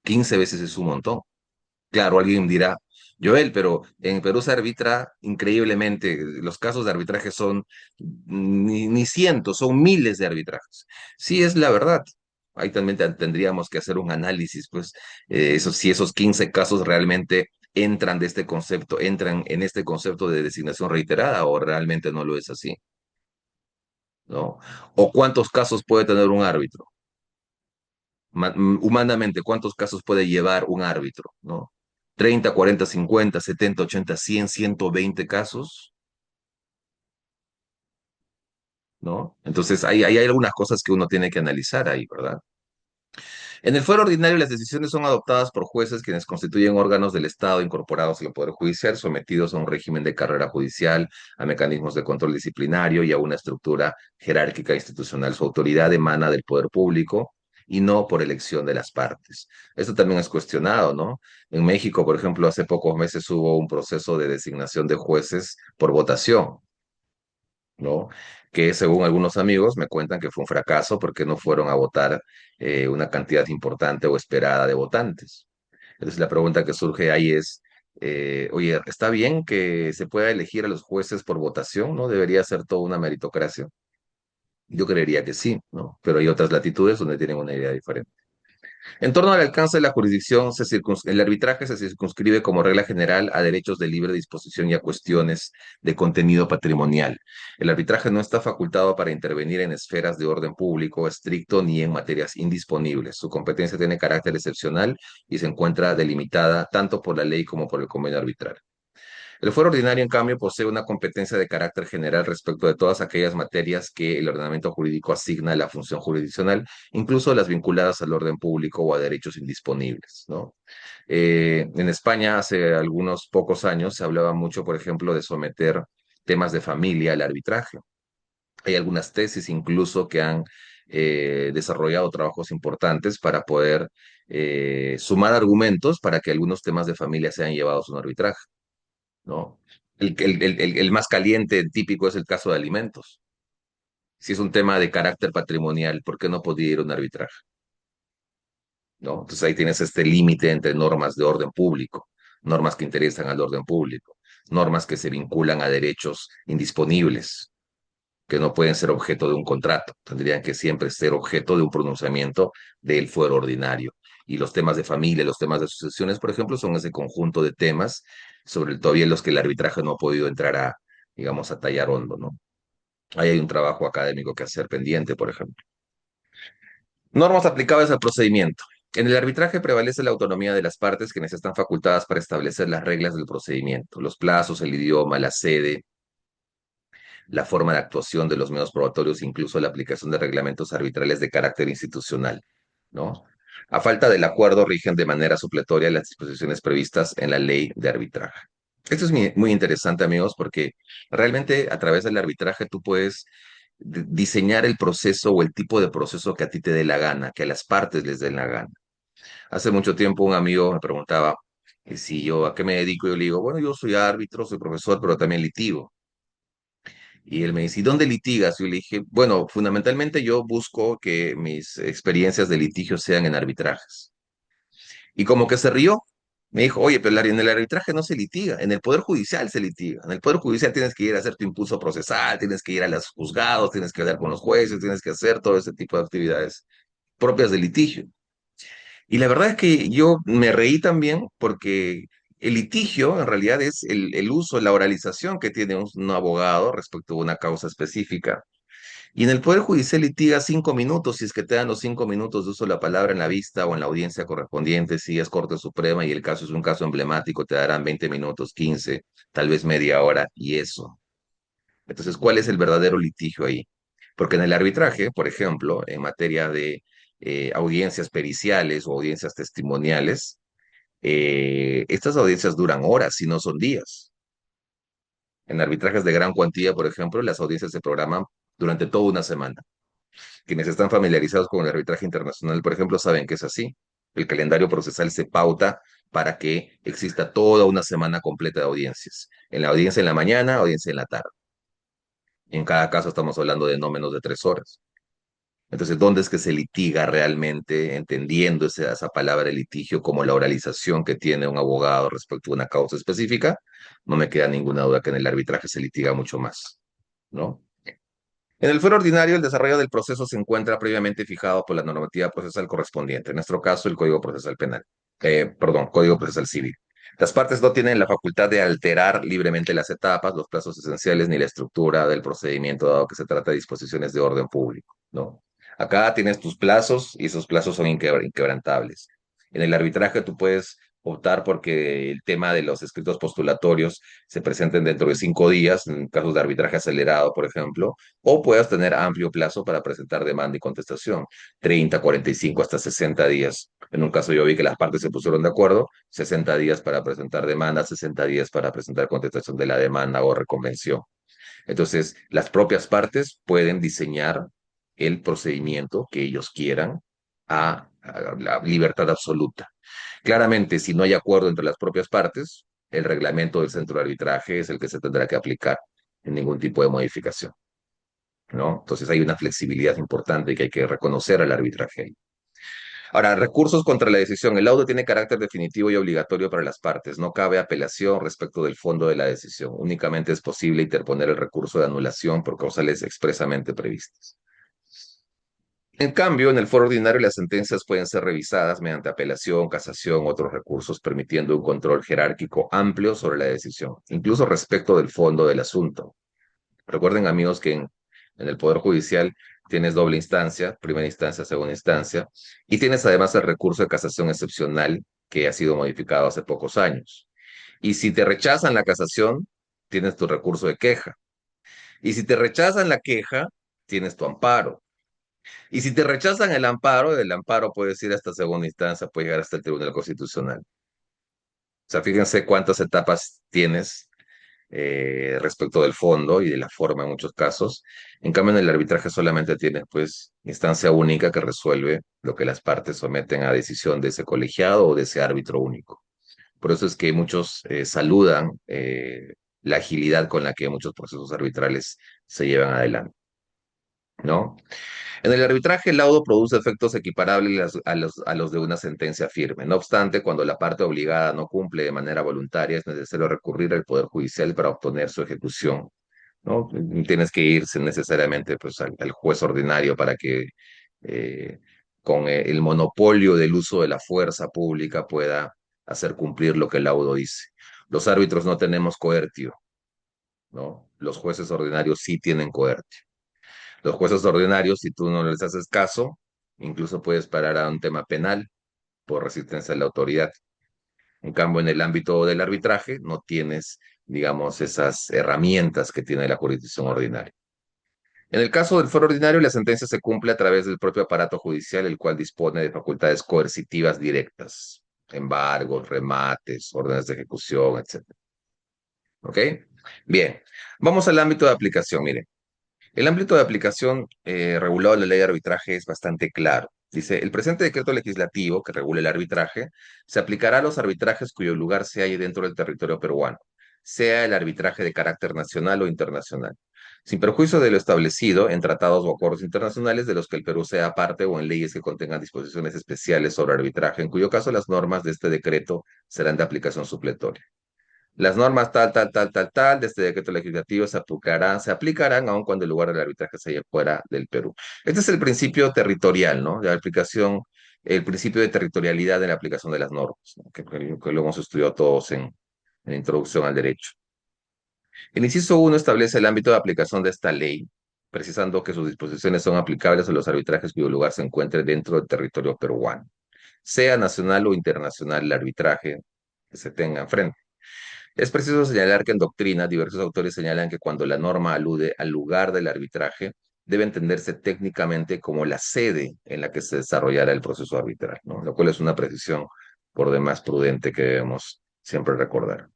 [SPEAKER 1] 15 veces es un montón. Claro, alguien dirá, Joel, pero en Perú se arbitra increíblemente. Los casos de arbitraje son ni cientos, son miles de arbitrajes. Sí, es la verdad. Ahí también tendríamos que hacer un análisis, pues, si esos 15 casos realmente entran de este concepto, entran en este concepto de designación reiterada o realmente no lo es así, ¿no? O cuántos casos puede tener un árbitro. Humanamente, ¿cuántos casos puede llevar un árbitro, ¿no? 30, 40, 50, 70, 80, 100, 120 casos, ¿no? Entonces, hay algunas cosas que uno tiene que analizar ahí, ¿verdad? En el fuero ordinario, las decisiones son adoptadas por jueces quienes constituyen órganos del Estado incorporados al Poder Judicial, sometidos a un régimen de carrera judicial, a mecanismos de control disciplinario y a una estructura jerárquica institucional. Su autoridad emana del poder público y no por elección de las partes. Esto también es cuestionado, ¿no? En México, por ejemplo, hace pocos meses hubo un proceso de designación de jueces por votación, ¿no? Que según algunos amigos me cuentan que fue un fracaso porque no fueron a votar una cantidad importante o esperada de votantes. Entonces la pregunta que surge ahí es, oye, ¿está bien que se pueda elegir a los jueces por votación? ¿No debería ser toda una meritocracia? Yo creería que sí, ¿no? Pero hay otras latitudes donde tienen una idea diferente. En torno al alcance de la jurisdicción, el arbitraje se circunscribe como regla general a derechos de libre disposición y a cuestiones de contenido patrimonial. El arbitraje no está facultado para intervenir en esferas de orden público estricto ni en materias indisponibles. Su competencia tiene carácter excepcional y se encuentra delimitada tanto por la ley como por el convenio arbitral. El fuero ordinario, en cambio, posee una competencia de carácter general respecto de todas aquellas materias que el ordenamiento jurídico asigna a la función jurisdiccional, incluso las vinculadas al orden público o a derechos indisponibles, ¿no? En España, hace algunos pocos años, se hablaba mucho, por ejemplo, de someter temas de familia al arbitraje. Hay algunas tesis incluso que han desarrollado trabajos importantes para poder sumar argumentos para que algunos temas de familia sean llevados a un arbitraje. ¿No? El más caliente, típico, es el caso de alimentos. Si es un tema de carácter patrimonial, ¿por qué no podía ir a un arbitraje? ¿No? Entonces ahí tienes este límite entre normas de orden público, normas que interesan al orden público, normas que se vinculan a derechos indisponibles, que no pueden ser objeto de un contrato, tendrían que siempre ser objeto de un pronunciamiento del fuero ordinario. Y los temas de familia, los temas de sucesiones, por ejemplo, son ese conjunto de temas sobre el todavía los que el arbitraje no ha podido entrar a, digamos, a tallar hondo, ¿no? Ahí hay un trabajo académico que hacer pendiente, por ejemplo. Normas aplicables al procedimiento. En el arbitraje prevalece la autonomía de las partes quienes están facultadas para establecer las reglas del procedimiento, los plazos, el idioma, la sede, la forma de actuación de los medios probatorios, incluso la aplicación de reglamentos arbitrales de carácter institucional, ¿no? A falta del acuerdo, rigen de manera supletoria las disposiciones previstas en la ley de arbitraje. Esto es muy interesante, amigos, porque realmente a través del arbitraje tú puedes diseñar el proceso o el tipo de proceso que a ti te dé la gana, que a las partes les dé la gana. Hace mucho tiempo un amigo me preguntaba si yo a qué me dedico. Yo le digo, bueno, yo soy árbitro, soy profesor, pero también litigo. Y él me dice, ¿y dónde litigas? Yo le dije, bueno, fundamentalmente yo busco que mis experiencias de litigio sean en arbitrajes. Y como que se rió, me dijo, oye, pero en el arbitraje no se litiga, en el Poder Judicial se litiga. En el Poder Judicial tienes que ir a hacer tu impulso procesal, tienes que ir a los juzgados, tienes que hablar con los jueces, tienes que hacer todo ese tipo de actividades propias de litigio. Y la verdad es que yo me reí también porque el litigio en realidad es el uso, la oralización que tiene un abogado respecto a una causa específica. Y en el Poder Judicial litiga 5 minutos, si es que te dan los 5 minutos de uso de la palabra en la vista o en la audiencia correspondiente, si es Corte Suprema y el caso es un caso emblemático, te darán 20 minutos, 15, tal vez media hora, y eso. Entonces, ¿cuál es el verdadero litigio ahí? Porque en el arbitraje, por ejemplo, en materia de audiencias periciales o audiencias testimoniales, estas audiencias duran horas, si no son días. En arbitrajes de gran cuantía, por ejemplo, las audiencias se programan durante toda una semana. Quienes están familiarizados con el arbitraje internacional, por ejemplo, saben que es así. El calendario procesal se pauta para que exista toda una semana completa de audiencias. En la audiencia en la mañana, audiencia en la tarde. En cada caso estamos hablando de no menos de 3 horas. Entonces, ¿dónde es que se litiga realmente, entendiendo esa palabra de litigio como la oralización que tiene un abogado respecto a una causa específica? No me queda ninguna duda que en el arbitraje se litiga mucho más, ¿no? En el fuero ordinario, el desarrollo del proceso se encuentra previamente fijado por la normativa procesal correspondiente, en nuestro caso, el Código Procesal Penal, perdón, Código Procesal Civil. Las partes no tienen la facultad de alterar libremente las etapas, los plazos esenciales ni la estructura del procedimiento, dado que se trata de disposiciones de orden público, ¿no? Acá tienes tus plazos y esos plazos son inquebrantables. En el arbitraje tú puedes optar porque el tema de los escritos postulatorios se presenten dentro de 5 días, en casos de arbitraje acelerado, por ejemplo, o puedas tener amplio plazo para presentar demanda y contestación, 30, 45, hasta 60 días. En un caso yo vi que las partes se pusieron de acuerdo, 60 días para presentar demanda, 60 días para presentar contestación de la demanda o reconvención. Entonces, las propias partes pueden diseñar el procedimiento que ellos quieran a la libertad absoluta. Claramente, si no hay acuerdo entre las propias partes, el reglamento del centro de arbitraje es el que se tendrá que aplicar en ningún tipo de modificación, ¿no? Entonces hay una flexibilidad importante que hay que reconocer al arbitraje ahí. Ahora, recursos contra la decisión. El laudo tiene carácter definitivo y obligatorio para las partes. No cabe apelación respecto del fondo de la decisión. Únicamente es posible interponer el recurso de anulación por causales expresamente previstas. En cambio, en el foro ordinario las sentencias pueden ser revisadas mediante apelación, casación u otros recursos, permitiendo un control jerárquico amplio sobre la decisión, incluso respecto del fondo del asunto. Recuerden, amigos, que en el Poder Judicial tienes doble instancia, primera instancia, segunda instancia, y tienes además el recurso de casación excepcional que ha sido modificado hace pocos años. Y si te rechazan la casación, tienes tu recurso de queja. Y si te rechazan la queja, tienes tu amparo. Y si te rechazan el amparo, del amparo puedes ir hasta segunda instancia, puedes llegar hasta el Tribunal Constitucional. O sea, fíjense cuántas etapas tienes respecto del fondo y de la forma en muchos casos. En cambio, en el arbitraje solamente tienes pues instancia única que resuelve lo que las partes someten a decisión de ese colegiado o de ese árbitro único. Por eso es que muchos saludan la agilidad con la que muchos procesos arbitrales se llevan adelante, ¿no? En el arbitraje, el laudo produce efectos equiparables a los de una sentencia firme. No obstante, cuando la parte obligada no cumple de manera voluntaria, es necesario recurrir al Poder Judicial para obtener su ejecución, ¿no? Tienes que irse necesariamente pues, al juez ordinario para que con el monopolio del uso de la fuerza pública pueda hacer cumplir lo que el laudo dice. Los árbitros no tenemos coertio, ¿no? Los jueces ordinarios sí tienen coertio. Los jueces ordinarios, si tú no les haces caso, incluso puedes parar a un tema penal por resistencia a la autoridad. En cambio, en el ámbito del arbitraje no tienes, digamos, esas herramientas que tiene la jurisdicción ordinaria. En el caso del fuero ordinario, la sentencia se cumple a través del propio aparato judicial, el cual dispone de facultades coercitivas directas, embargos, remates, órdenes de ejecución, etc. ¿Ok? Bien, vamos al ámbito de aplicación. Mire, el ámbito de aplicación regulado en la ley de arbitraje es bastante claro. Dice, el presente decreto legislativo que regula el arbitraje se aplicará a los arbitrajes cuyo lugar se halle dentro del territorio peruano, sea el arbitraje de carácter nacional o internacional, sin perjuicio de lo establecido en tratados o acuerdos internacionales de los que el Perú sea parte o en leyes que contengan disposiciones especiales sobre arbitraje, en cuyo caso las normas de este decreto serán de aplicación supletoria. Las normas tal de este decreto legislativo se aplicarán aun cuando el lugar del arbitraje se haya fuera del Perú. Este es el principio territorial, ¿no? De aplicación, el principio de territorialidad en la aplicación de las normas, ¿no? Que lo hemos estudiado todos en Introducción al Derecho. El inciso 1 establece el ámbito de aplicación de esta ley, precisando que sus disposiciones son aplicables a los arbitrajes cuyo lugar se encuentre dentro del territorio peruano, sea nacional o internacional el arbitraje que se tenga enfrente. Es preciso señalar que en doctrina diversos autores señalan que cuando la norma alude al lugar del arbitraje, debe entenderse técnicamente como la sede en la que se desarrollará el proceso arbitral, ¿no? Lo cual es una precisión por demás prudente que debemos siempre recordar.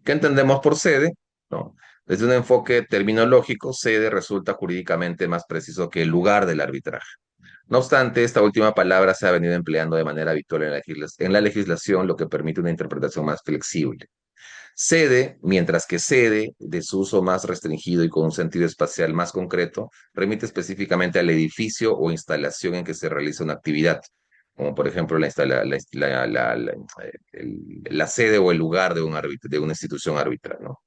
[SPEAKER 1] ¿Qué entendemos por sede? ¿No? Desde un enfoque terminológico, sede resulta jurídicamente más preciso que el lugar del arbitraje. No obstante, esta última palabra se ha venido empleando de manera habitual en la legislación, lo que permite una interpretación más flexible. Sede, mientras que sede, de su uso más restringido y con un sentido espacial más concreto, remite específicamente al edificio o instalación en que se realiza una actividad, como por ejemplo la sede o el lugar de, de una institución arbitral, ¿no?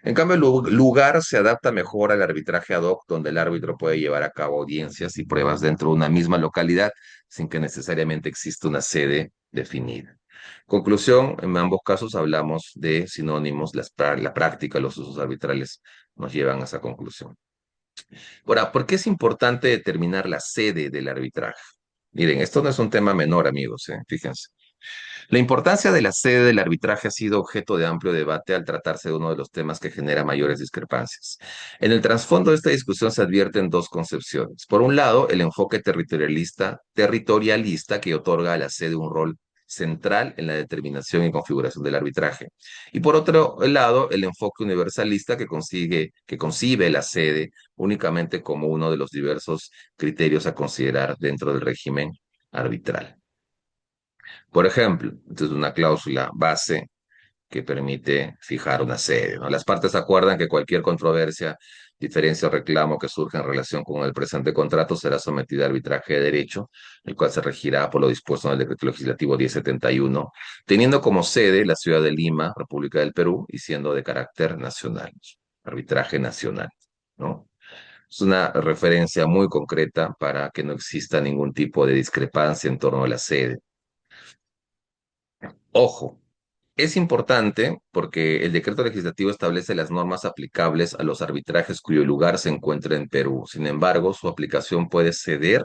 [SPEAKER 1] En cambio, el lugar se adapta mejor al arbitraje ad hoc, donde el árbitro puede llevar a cabo audiencias y pruebas dentro de una misma localidad sin que necesariamente exista una sede definida. Conclusión, en ambos casos hablamos de sinónimos, la práctica, los usos arbitrales nos llevan a esa conclusión. Ahora, ¿por qué es importante determinar la sede del arbitraje? Miren, esto no es un tema menor, amigos, fíjense. La importancia de la sede del arbitraje ha sido objeto de amplio debate al tratarse de uno de los temas que genera mayores discrepancias. En el trasfondo de esta discusión se advierten dos concepciones. Por un lado, el enfoque territorialista que otorga a la sede un rol central en la determinación y configuración del arbitraje. Y por otro lado, el enfoque universalista que concibe la sede únicamente como uno de los diversos criterios a considerar dentro del régimen arbitral. Por ejemplo, entonces una cláusula base que permite fijar una sede, ¿no? Las partes acuerdan que cualquier controversia, diferencia o reclamo que surja en relación con el presente contrato será sometida a arbitraje de derecho, el cual se regirá por lo dispuesto en el Decreto Legislativo 1071, teniendo como sede la ciudad de Lima, República del Perú, y siendo de carácter nacional, arbitraje nacional, ¿no? Es una referencia muy concreta para que no exista ningún tipo de discrepancia en torno a la sede. Ojo, es importante porque el decreto legislativo establece las normas aplicables a los arbitrajes cuyo lugar se encuentra en Perú. Sin embargo, su aplicación puede ceder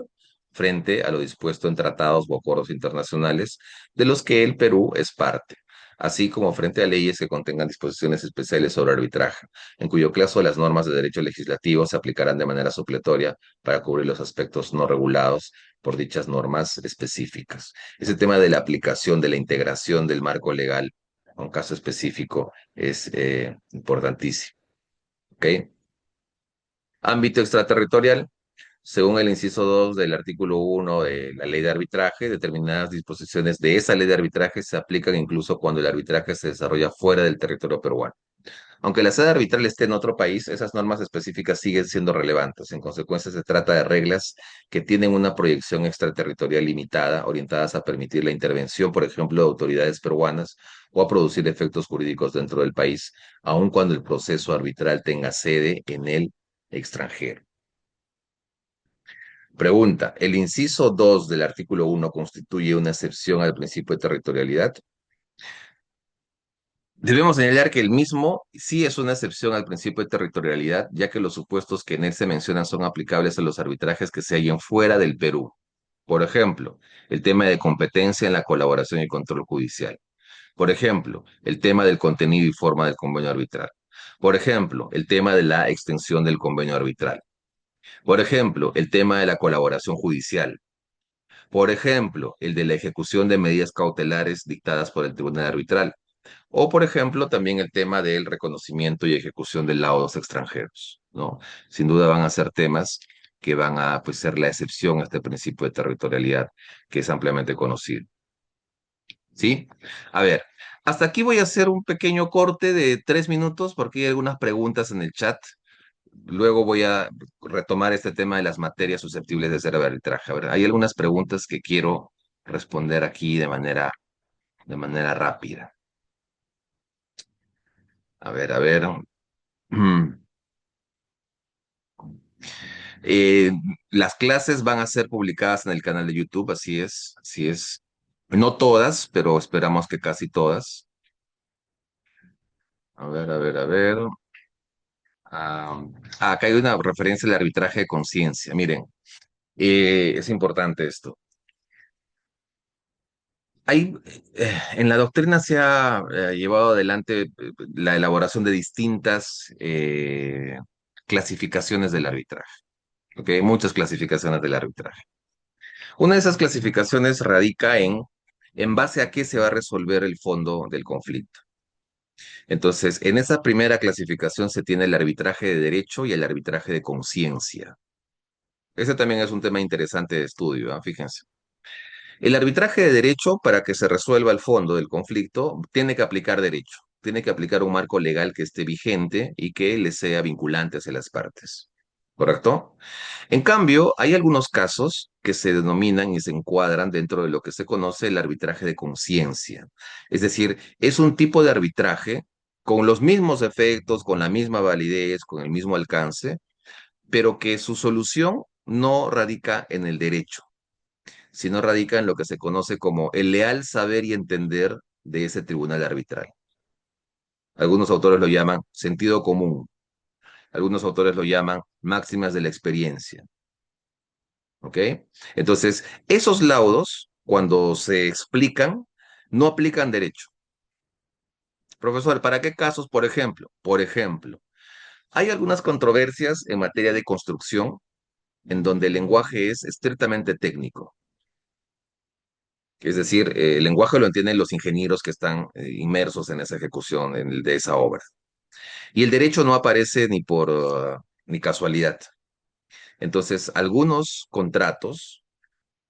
[SPEAKER 1] frente a lo dispuesto en tratados o acuerdos internacionales de los que el Perú es parte, así como frente a leyes que contengan disposiciones especiales sobre arbitraje, en cuyo caso las normas de derecho legislativo se aplicarán de manera supletoria para cubrir los aspectos no regulados por dichas normas específicas. Ese tema de la aplicación, de la integración del marco legal a un caso específico es importantísimo. ¿Ok? Ámbito extraterritorial. Según el inciso 2 del artículo 1 de la ley de arbitraje, determinadas disposiciones de esa ley de arbitraje se aplican incluso cuando el arbitraje se desarrolla fuera del territorio peruano. Aunque la sede arbitral esté en otro país, esas normas específicas siguen siendo relevantes. En consecuencia, se trata de reglas que tienen una proyección extraterritorial limitada, orientadas a permitir la intervención, por ejemplo, de autoridades peruanas o a producir efectos jurídicos dentro del país, aun cuando el proceso arbitral tenga sede en el extranjero. Pregunta, ¿el inciso 2 del artículo 1 constituye una excepción al principio de territorialidad? Debemos señalar que el mismo sí es una excepción al principio de territorialidad, ya que los supuestos que en él se mencionan son aplicables a los arbitrajes que se hallen fuera del Perú. Por ejemplo, el tema de competencia en la colaboración y control judicial. Por ejemplo, el tema del contenido y forma del convenio arbitral. Por ejemplo, el tema de la extensión del convenio arbitral. Por ejemplo, el tema de la colaboración judicial. Por ejemplo, el de la ejecución de medidas cautelares dictadas por el tribunal arbitral. O, por ejemplo, también el tema del reconocimiento y ejecución de laudos extranjeros, ¿no? Sin duda van a ser temas que van a pues, ser la excepción a este principio de territorialidad que es ampliamente conocido. ¿Sí? A ver, hasta aquí voy a hacer un pequeño corte de 3 minutos porque hay algunas preguntas en el chat. Luego voy a retomar este tema de las materias susceptibles de ser arbitraje. A ver, hay algunas preguntas que quiero responder aquí de manera rápida. A ver, a ver. Eh, las clases van a ser publicadas en el canal de YouTube, así es, así es. No todas, pero esperamos que casi todas. A ver, a ver, a ver. Acá hay una referencia al arbitraje de conciencia. Miren, es importante esto. Hay, en la doctrina se ha llevado adelante la elaboración de distintas clasificaciones del arbitraje. ¿Ok? Muchas clasificaciones del arbitraje. Una de esas clasificaciones radica en base a qué se va a resolver el fondo del conflicto. Entonces, en esa primera clasificación se tiene el arbitraje de derecho y el arbitraje de conciencia. Ese también es un tema interesante de estudio, ¿ah? Fíjense. El arbitraje de derecho, para que se resuelva el fondo del conflicto, tiene que aplicar derecho, tiene que aplicar un marco legal que esté vigente y que le sea vinculante hacia las partes. ¿Correcto? En cambio, hay algunos casos que se denominan y se encuadran dentro de lo que se conoce el arbitraje de conciencia. Es decir, es un tipo de arbitraje con los mismos efectos, con la misma validez, con el mismo alcance, pero que su solución no radica en el derecho, sino radica en lo que se conoce como el leal saber y entender de ese tribunal arbitral. Algunos autores lo llaman sentido común, algunos autores lo llaman máximas de la experiencia. ¿Ok? Entonces, esos laudos, cuando se explican, no aplican derecho. Profesor, ¿para qué casos, por ejemplo? Por ejemplo, hay algunas controversias en materia de construcción en donde el lenguaje es estrictamente técnico. Es decir, el lenguaje lo entienden los ingenieros que están inmersos en esa ejecución de esa obra. Y el derecho no aparece ni casualidad. Entonces, algunos contratos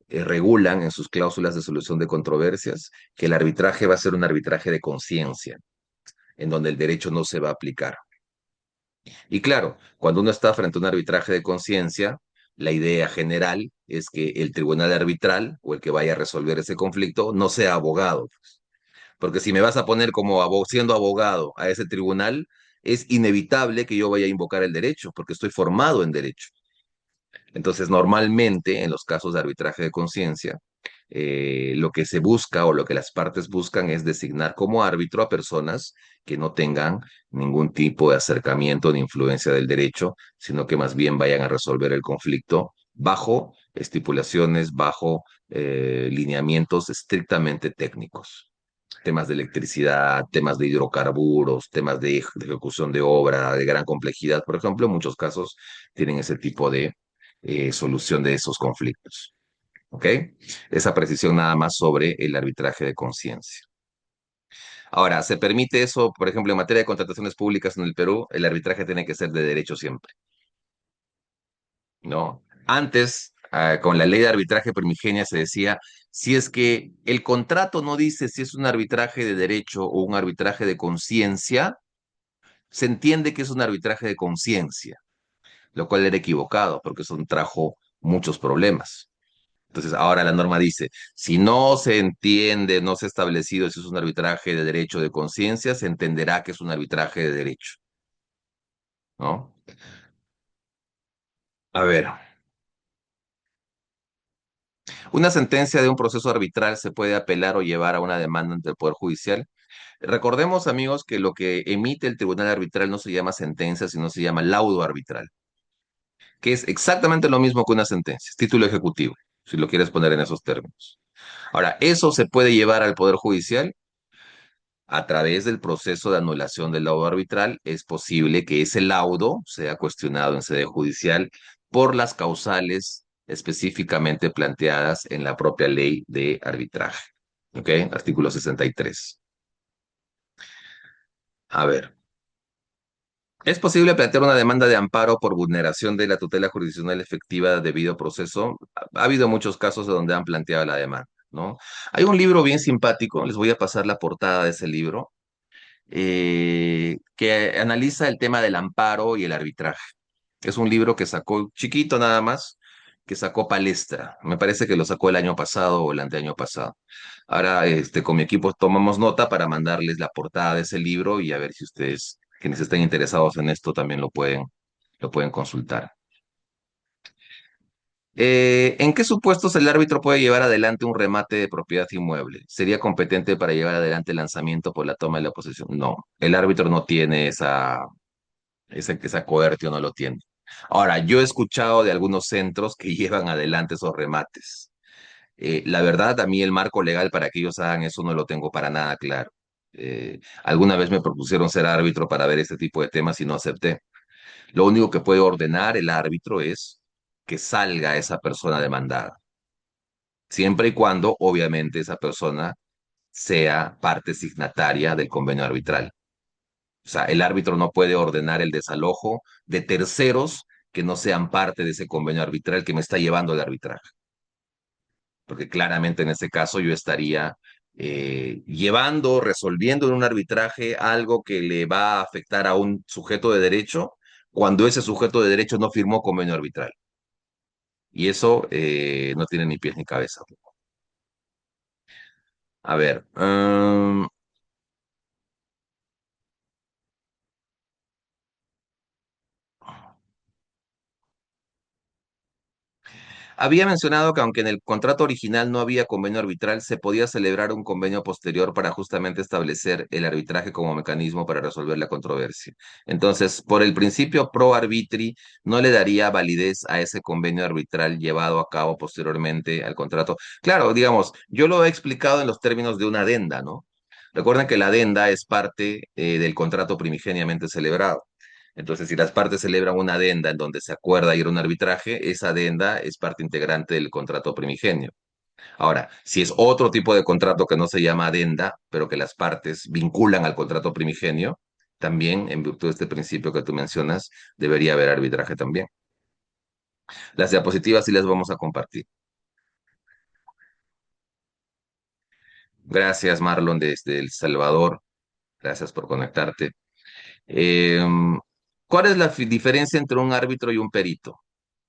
[SPEAKER 1] regulan en sus cláusulas de solución de controversias que el arbitraje va a ser un arbitraje de conciencia, en donde el derecho no se va a aplicar. Y claro, cuando uno está frente a un arbitraje de conciencia, la idea general es que el tribunal arbitral o el que vaya a resolver ese conflicto no sea abogado. Porque si me vas a poner como siendo abogado a ese tribunal, es inevitable que yo vaya a invocar el derecho, porque estoy formado en derecho. Entonces, normalmente, en los casos de arbitraje de conciencia, lo que se busca o lo que las partes buscan es designar como árbitro a personas que no tengan ningún tipo de acercamiento ni influencia del derecho, sino que más bien vayan a resolver el conflicto bajo estipulaciones, bajo lineamientos estrictamente técnicos. Temas de electricidad, temas de hidrocarburos, temas de ejecución de obra de gran complejidad, por ejemplo, en muchos casos tienen ese tipo de solución de esos conflictos. ¿Ok? Esa precisión nada más sobre el arbitraje de conciencia. Ahora, ¿se permite eso, por ejemplo, en materia de contrataciones públicas en el Perú? El arbitraje tiene que ser de derecho siempre, ¿no? Antes, con la ley de arbitraje primigenia se decía, si es que el contrato no dice si es un arbitraje de derecho o un arbitraje de conciencia, se entiende que es un arbitraje de conciencia, lo cual era equivocado porque eso trajo muchos problemas. Entonces, ahora la norma dice, si no se entiende, no se ha establecido si es un arbitraje de derecho o de conciencia, se entenderá que es un arbitraje de derecho, ¿no? A ver, Una sentencia de un proceso arbitral se puede apelar o llevar a una demanda ante el Poder Judicial. Recordemos, amigos, que lo que emite el tribunal arbitral no se llama sentencia, sino se llama laudo arbitral, que es exactamente lo mismo que una sentencia, es título ejecutivo, si lo quieres poner en esos términos. Ahora, eso se puede llevar al Poder Judicial a través del proceso de anulación del laudo arbitral. Es posible que ese laudo sea cuestionado en sede judicial por las causales específicamente planteadas en la propia ley de arbitraje. ¿Ok? Artículo 63. A ver. ¿Es posible plantear una demanda de amparo por vulneración de la tutela jurisdiccional efectiva debido proceso? Ha habido muchos casos de donde han planteado la demanda, ¿no? Hay un libro bien simpático, les voy a pasar la portada de ese libro, que analiza el tema del amparo y el arbitraje. Es un libro que sacó chiquito nada más, que sacó Palestra. Me parece que lo sacó el año pasado o el anteaño pasado. Ahora, con mi equipo tomamos nota para mandarles la portada de ese libro y a ver si ustedes, quienes estén interesados en esto, también lo pueden consultar. ¿En qué supuestos el árbitro puede llevar adelante un remate de propiedad inmueble? ¿Sería competente para llevar adelante el lanzamiento por la toma de la posesión? No, el árbitro no tiene esa coerción, no lo tiene. Ahora, yo he escuchado de algunos centros que llevan adelante esos remates. La verdad, a mí el marco legal para que ellos hagan eso no lo tengo para nada claro. Alguna vez me propusieron ser árbitro para ver este tipo de temas y no acepté. Lo único que puede ordenar el árbitro es que salga esa persona demandada, siempre y cuando, obviamente, esa persona sea parte signataria del convenio arbitral. O sea, el árbitro no puede ordenar el desalojo de terceros que no sean parte de ese convenio arbitral que me está llevando al arbitraje. Porque claramente en ese caso yo estaría llevando, resolviendo en un arbitraje algo que le va a afectar a un sujeto de derecho cuando ese sujeto de derecho no firmó convenio arbitral. Y eso no tiene ni pies ni cabeza. A ver, había mencionado que aunque en el contrato original no había convenio arbitral, se podía celebrar un convenio posterior para justamente establecer el arbitraje como mecanismo para resolver la controversia. Entonces, por el principio pro arbitri, no le daría validez a ese convenio arbitral llevado a cabo posteriormente al contrato. Claro, digamos, yo lo he explicado en los términos de una adenda, ¿no? Recuerden que la adenda es parte del contrato primigeniamente celebrado. Entonces, si las partes celebran una adenda en donde se acuerda ir a un arbitraje, esa adenda es parte integrante del contrato primigenio. Ahora, si es otro tipo de contrato que no se llama adenda, pero que las partes vinculan al contrato primigenio, también, en virtud de este principio que tú mencionas, debería haber arbitraje también. Las diapositivas sí las vamos a compartir. Gracias, Marlon, desde El Salvador. Gracias por conectarte. Eh, ¿Cuál es la diferencia entre un árbitro y un perito?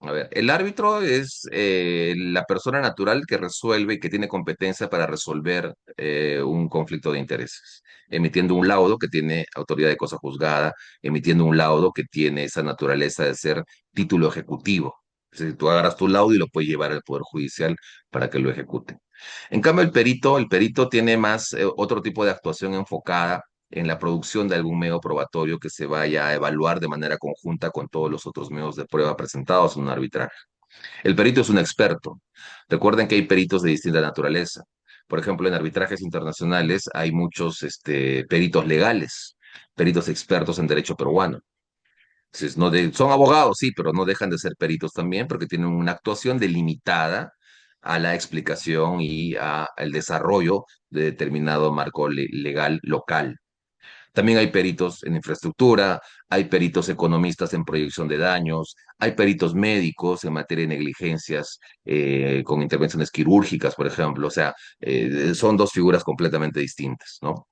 [SPEAKER 1] A ver, el árbitro es la persona natural que resuelve y que tiene competencia para resolver un conflicto de intereses, emitiendo un laudo que tiene autoridad de cosa juzgada, emitiendo un laudo que tiene esa naturaleza de ser título ejecutivo. Es decir, tú agarras tu laudo y lo puedes llevar al Poder Judicial para que lo ejecute. En cambio, el perito tiene más otro tipo de actuación enfocada en la producción de algún medio probatorio que se vaya a evaluar de manera conjunta con todos los otros medios de prueba presentados en un arbitraje. El perito es un experto. Recuerden que hay peritos de distinta naturaleza. Por ejemplo, en arbitrajes internacionales hay muchos peritos legales, peritos expertos en derecho peruano. Entonces, son abogados, sí, pero no dejan de ser peritos también porque tienen una actuación delimitada a la explicación y al desarrollo de determinado marco legal local. También hay peritos en infraestructura, hay peritos economistas en proyección de daños, hay peritos médicos en materia de negligencias con intervenciones quirúrgicas, por ejemplo. O sea, son dos figuras completamente distintas, ¿no?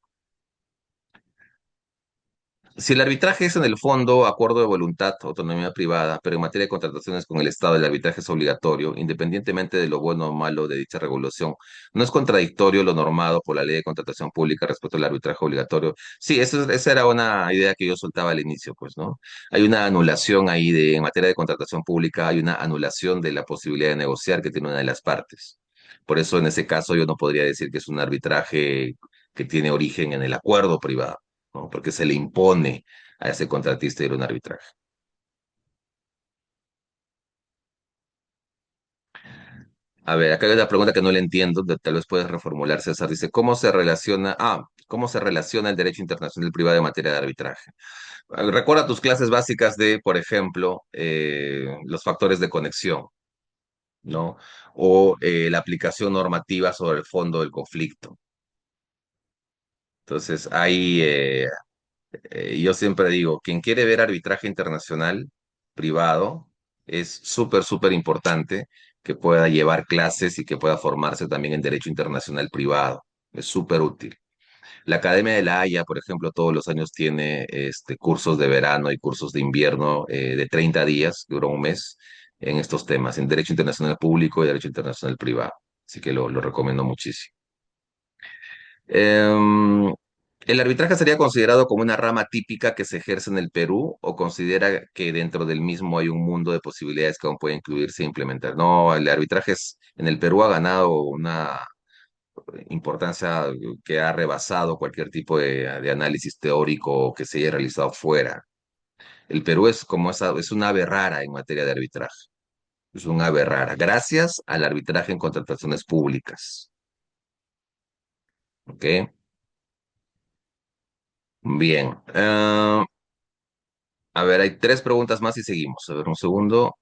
[SPEAKER 1] Si el arbitraje es en el fondo acuerdo de voluntad, autonomía privada, pero en materia de contrataciones con el Estado el arbitraje es obligatorio, independientemente de lo bueno o malo de dicha regulación, ¿no es contradictorio lo normado por la ley de contratación pública respecto al arbitraje obligatorio? Sí, esa era una idea que yo soltaba al inicio, pues, ¿no? Hay una anulación ahí en materia de contratación pública, hay una anulación de la posibilidad de negociar que tiene una de las partes. Por eso en ese caso yo no podría decir que es un arbitraje que tiene origen en el acuerdo privado, ¿no? Porque se le impone a ese contratista ir a un arbitraje. A ver, acá hay una pregunta que no le entiendo, tal vez puedes reformular, César. Dice, ¿cómo se relaciona el derecho internacional privado en materia de arbitraje? Recuerda tus clases básicas de, por ejemplo, los factores de conexión, ¿no? O la aplicación normativa sobre el fondo del conflicto. Entonces, yo siempre digo, quien quiere ver arbitraje internacional privado, es súper, súper importante que pueda llevar clases y que pueda formarse también en derecho internacional privado. Es súper útil. La Academia de La Haya, por ejemplo, todos los años tiene cursos de verano y cursos de invierno de 30 días, dura un mes, en estos temas, en derecho internacional público y derecho internacional privado. Así que lo recomiendo muchísimo. Em, ¿El arbitraje sería considerado como una rama típica que se ejerce en el Perú o considera que dentro del mismo hay un mundo de posibilidades que aún puede incluirse e implementar? No, el arbitraje en el Perú ha ganado una importancia que ha rebasado cualquier tipo de análisis teórico que se haya realizado fuera. El Perú es como es una ave rara en materia de arbitraje. Es una ave rara, gracias al arbitraje en contrataciones públicas. ¿Ok? Bien. A ver, hay tres preguntas más y seguimos. A ver, un segundo.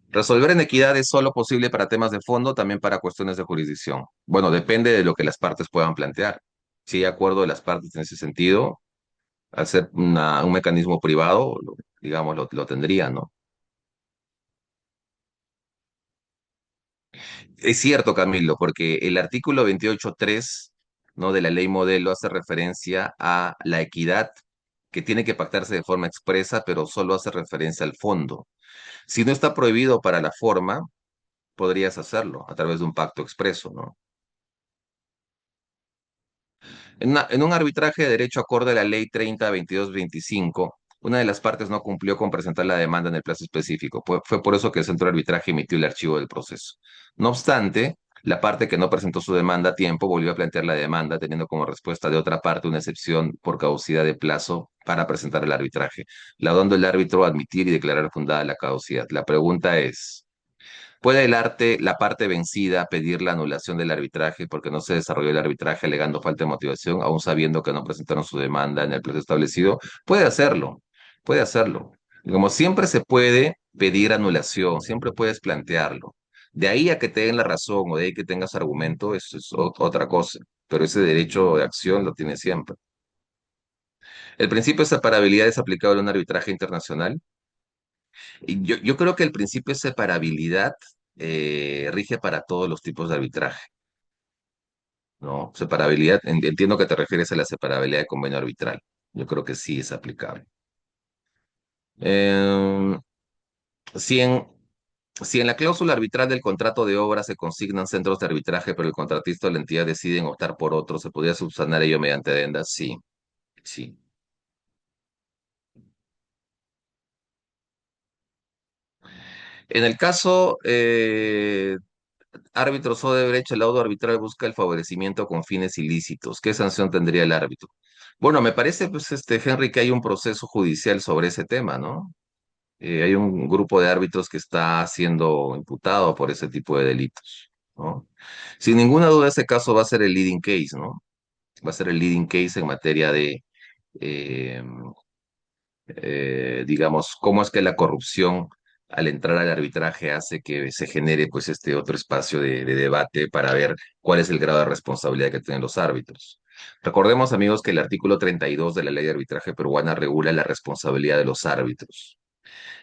[SPEAKER 1] ¿Resolver en equidad es solo posible para temas de fondo, también para cuestiones de jurisdicción? Bueno, depende de lo que las partes puedan plantear. Si hay acuerdo de las partes en ese sentido, al ser un mecanismo privado, digamos, lo tendría, ¿no? Es cierto, Camilo, porque el artículo 28.3, ¿no? de la ley modelo hace referencia a la equidad que tiene que pactarse de forma expresa, pero solo hace referencia al fondo. Si no está prohibido para la forma, podrías hacerlo a través de un pacto expreso, ¿no? En un arbitraje de derecho acorde a la ley 30-22-25, una de las partes no cumplió con presentar la demanda en el plazo específico. Fue por eso que el centro de arbitraje emitió el archivo del proceso. No obstante, la parte que no presentó su demanda a tiempo volvió a plantear la demanda, teniendo como respuesta de otra parte una excepción por caducidad de plazo para presentar el arbitraje, laudando el árbitro admitir y declarar fundada la caducidad. La pregunta es, ¿puede la parte vencida, pedir la anulación del arbitraje porque no se desarrolló el arbitraje alegando falta de motivación, aún sabiendo que no presentaron su demanda en el plazo establecido? Puede hacerlo, puede hacerlo. Y como siempre se puede pedir anulación, siempre puedes plantearlo. De ahí a que te den la razón o de ahí que tengas argumento, eso es otra cosa. Pero ese derecho de acción lo tiene siempre. El principio de separabilidad es aplicable a un arbitraje internacional. Y yo creo que el principio de separabilidad rige para todos los tipos de arbitraje, ¿no? Separabilidad, entiendo que te refieres a la separabilidad de convenio arbitral. Yo creo que sí es aplicable. Eh, si en, si en la cláusula arbitral del contrato de obra se consignan centros de arbitraje, pero el contratista o la entidad deciden optar por otro, ¿se podría subsanar ello mediante adendas? Sí, sí. En el caso árbitros o de derecho, el laudo arbitral busca el favorecimiento con fines ilícitos. ¿Qué sanción tendría el árbitro? Bueno, me parece, pues, Henry, que hay un proceso judicial sobre ese tema, ¿no? Hay un grupo de árbitros que está siendo imputado por ese tipo de delitos, ¿no? Sin ninguna duda, ese caso va a ser el leading case, ¿no? Va a ser el leading case en materia de, eh, digamos, cómo es que la corrupción al entrar al arbitraje hace que se genere pues este otro espacio de debate para ver cuál es el grado de responsabilidad que tienen los árbitros. Recordemos, amigos, que el artículo 32 de la ley de arbitraje peruana regula la responsabilidad de los árbitros,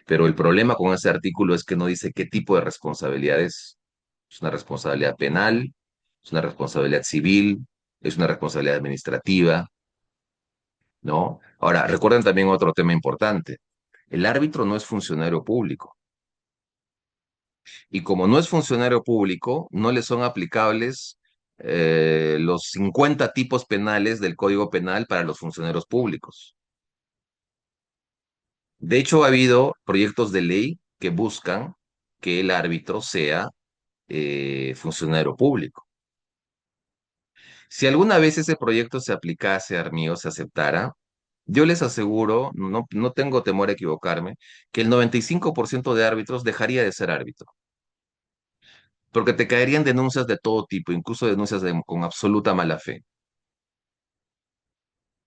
[SPEAKER 1] pero el problema con ese artículo es que no dice qué tipo de responsabilidad es. Es una responsabilidad penal, es una responsabilidad civil, es una responsabilidad administrativa, ¿no? Ahora, recuerden también otro tema importante. El árbitro no es funcionario público y como no es funcionario público, no le son aplicables los 50 tipos penales del Código Penal para los funcionarios públicos. De hecho, ha habido proyectos de ley que buscan que el árbitro sea funcionario público. Si alguna vez ese proyecto se aplicase, Armío, se aceptara, yo les aseguro, no tengo temor a equivocarme, que el 95% de árbitros dejaría de ser árbitro, porque te caerían denuncias de todo tipo, incluso denuncias con absoluta mala fe.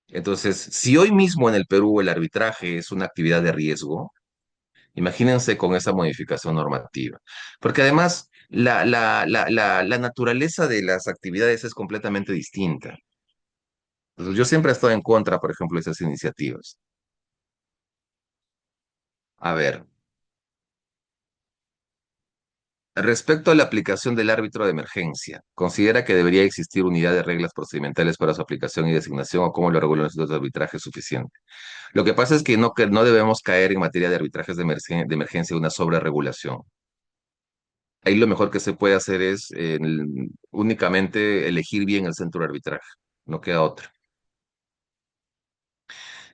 [SPEAKER 1] Entonces, si hoy mismo en el Perú el arbitraje es una actividad de riesgo, imagínense con esa modificación normativa. Porque además, la naturaleza de las actividades es completamente distinta. Entonces, yo siempre he estado en contra, por ejemplo, de esas iniciativas. A ver, respecto a la aplicación del árbitro de emergencia, ¿considera que debería existir unidad de reglas procedimentales para su aplicación y designación o cómo lo regulan los institutos de arbitraje suficiente? Lo que no debemos caer en materia de arbitrajes de emergencia una sobreregulación. Ahí lo mejor que se puede hacer es únicamente elegir bien el centro de arbitraje, no queda otra.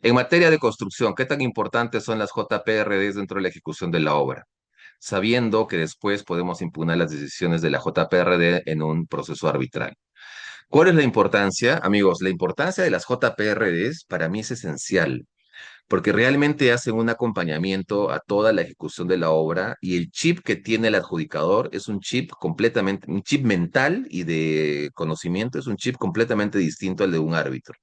[SPEAKER 1] En materia de construcción, ¿qué tan importantes son las JPRDs dentro de la ejecución de la obra? Sabiendo que después podemos impugnar las decisiones de la JPRD en un proceso arbitral. ¿Cuál es la importancia? Amigos, la importancia de las JPRDs para mí es esencial, porque realmente hacen un acompañamiento a toda la ejecución de la obra y el chip que tiene el adjudicador es un chip completamente, un chip mental y de conocimiento, es un chip completamente distinto al de un árbitro.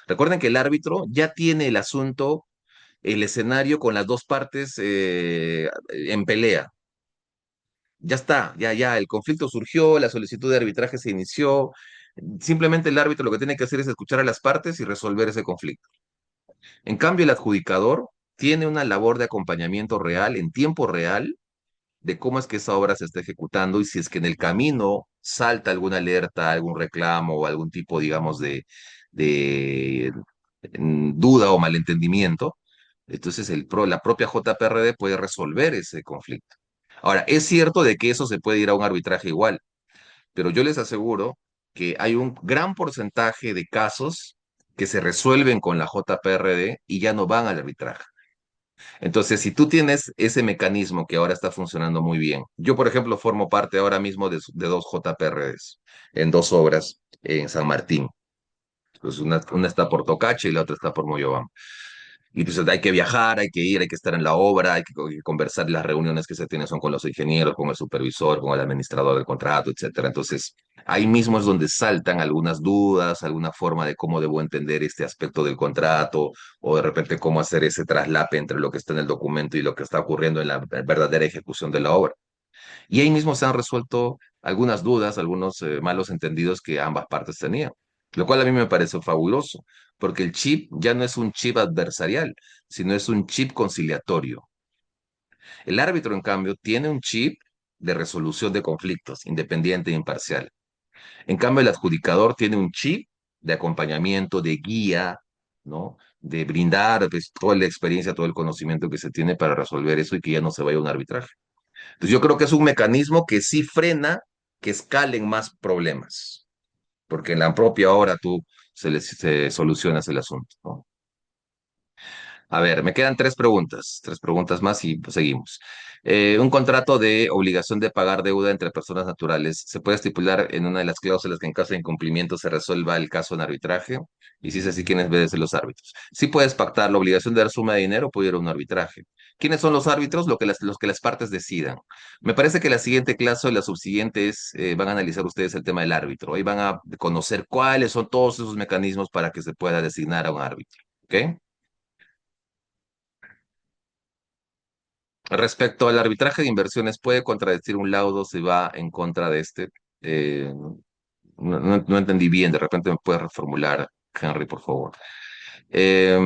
[SPEAKER 1] Recuerden que el árbitro ya tiene el asunto, el escenario con las dos partes en pelea. Ya está, ya, el conflicto surgió, la solicitud de arbitraje se inició. Simplemente el árbitro lo que tiene que hacer es escuchar a las partes y resolver ese conflicto. En cambio, el adjudicador tiene una labor de acompañamiento real, en tiempo real, de cómo es que esa obra se está ejecutando y si es que en el camino salta alguna alerta, algún reclamo o algún tipo, digamos, de duda o malentendimiento, entonces la propia JPRD puede resolver ese conflicto. Ahora, es cierto de que eso se puede ir a un arbitraje igual, pero yo les aseguro que hay un gran porcentaje de casos que se resuelven con la JPRD y ya no van al arbitraje. Entonces, si tú tienes ese mecanismo que ahora está funcionando muy bien, yo, por ejemplo, formo parte ahora mismo de dos JPRDs en dos obras en San Martín. Pues una está por Tocache y la otra está por Moyobamba. Y pues hay que viajar, hay que ir, hay que estar en la obra, hay que conversar. Las reuniones que se tienen son con los ingenieros, con el supervisor, con el administrador del contrato, etcétera. Entonces, ahí mismo es donde saltan algunas dudas, alguna forma de cómo debo entender este aspecto del contrato, o de repente cómo hacer ese traslape entre lo que está en el documento y lo que está ocurriendo en la verdadera ejecución de la obra. Y ahí mismo se han resuelto algunas dudas, algunos malos entendidos que ambas partes tenían, lo cual a mí me parece fabuloso, porque el chip ya no es un chip adversarial, sino es un chip conciliatorio. El árbitro, en cambio, tiene un chip de resolución de conflictos, independiente e imparcial. En cambio, el adjudicador tiene un chip de acompañamiento, de guía, ¿no? De brindar pues, toda la experiencia, todo el conocimiento que se tiene para resolver eso y que ya no se vaya a un arbitraje. Entonces yo creo que es un mecanismo que sí frena que escalen más problemas, porque en la propia hora tú se solucionas el asunto, ¿no? A ver, me quedan tres preguntas más y pues, seguimos. Un contrato de obligación de pagar deuda entre personas naturales. ¿Se puede estipular en una de las cláusulas que en caso de incumplimiento se resuelva el caso en arbitraje? Y si es así, ¿quiénes deben ser los árbitros? Sí puedes pactar la obligación de dar suma de dinero, puede ir a un arbitraje. ¿Quiénes son los árbitros? Los que las partes decidan. Me parece que la siguiente clase o la subsiguiente van a analizar ustedes el tema del árbitro. Ahí van a conocer cuáles son todos esos mecanismos para que se pueda designar a un árbitro. ¿Ok? Respecto al arbitraje de inversiones, ¿puede contradecir un laudo si va en contra de este? Eh, no entendí bien, de repente me puedes reformular, Henry, por favor. Eh,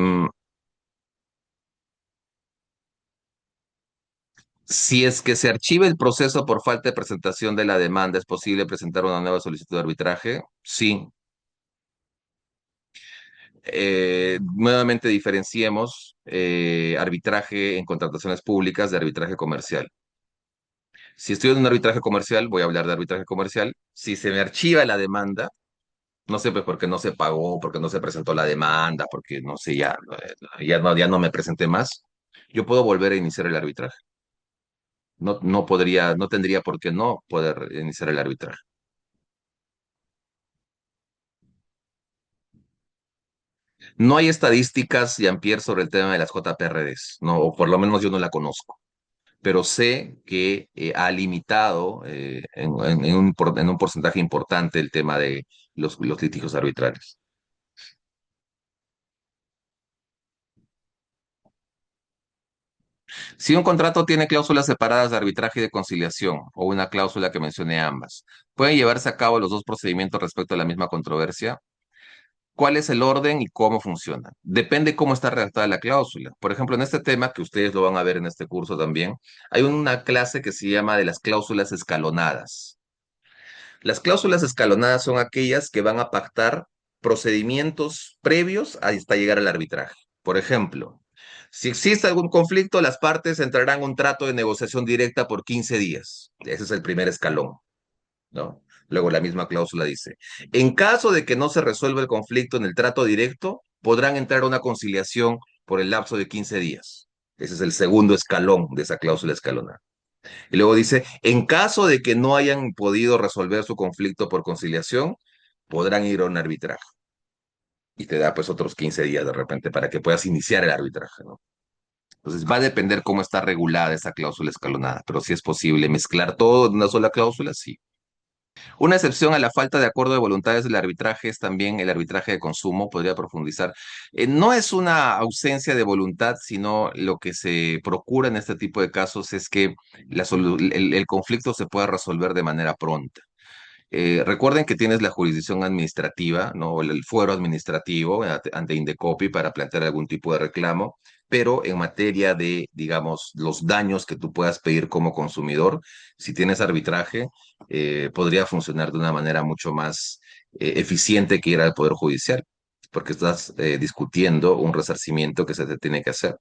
[SPEAKER 1] si es que se archiva el proceso por falta de presentación de la demanda, ¿es posible presentar una nueva solicitud de arbitraje? Sí. Nuevamente diferenciemos arbitraje en contrataciones públicas de arbitraje comercial. Si estoy en un arbitraje comercial, voy a hablar de arbitraje comercial. Si se me archiva la demanda, no sé, pues porque no se pagó, porque no se presentó la demanda, porque no sé, ya no me presenté más. Yo puedo volver a iniciar el arbitraje. no tendría por qué no poder iniciar el arbitraje. No hay estadísticas, Jean-Pierre, sobre el tema de las JPRDs, no, o por lo menos yo no la conozco, pero sé que ha limitado en un porcentaje importante el tema de los litigios arbitrales. Si un contrato tiene cláusulas separadas de arbitraje y de conciliación, o una cláusula que mencione ambas, ¿pueden llevarse a cabo los dos procedimientos respecto a la misma controversia? ¿Cuál es el orden y cómo funciona? Depende cómo está redactada la cláusula. Por ejemplo, en este tema, que ustedes lo van a ver en este curso también, hay una clase que se llama de las cláusulas escalonadas. Las cláusulas escalonadas son aquellas que van a pactar procedimientos previos hasta llegar al arbitraje. Por ejemplo, si existe algún conflicto, las partes entrarán en un trato de negociación directa por 15 días. Ese es el primer escalón, ¿no? Luego la misma cláusula dice, en caso de que no se resuelva el conflicto en el trato directo, podrán entrar a una conciliación por el lapso de 15 días. Ese es el segundo escalón de esa cláusula escalonada. Y luego dice, en caso de que no hayan podido resolver su conflicto por conciliación, podrán ir a un arbitraje. Y te da pues otros 15 días de repente para que puedas iniciar el arbitraje, ¿no? Entonces va a depender cómo está regulada esa cláusula escalonada, pero si es posible mezclar todo en una sola cláusula, sí. Una excepción a la falta de acuerdo de voluntades del arbitraje es también el arbitraje de consumo, podría profundizar. No es una ausencia de voluntad, sino lo que se procura en este tipo de casos es que el conflicto se pueda resolver de manera pronta. Recuerden que tienes la jurisdicción administrativa, ¿no? O el fuero administrativo ante Indecopi para plantear algún tipo de reclamo, pero en materia de, digamos, los daños que tú puedas pedir como consumidor, si tienes arbitraje, podría funcionar de una manera mucho más eficiente que ir al Poder Judicial, porque estás discutiendo un resarcimiento que se te tiene que hacer.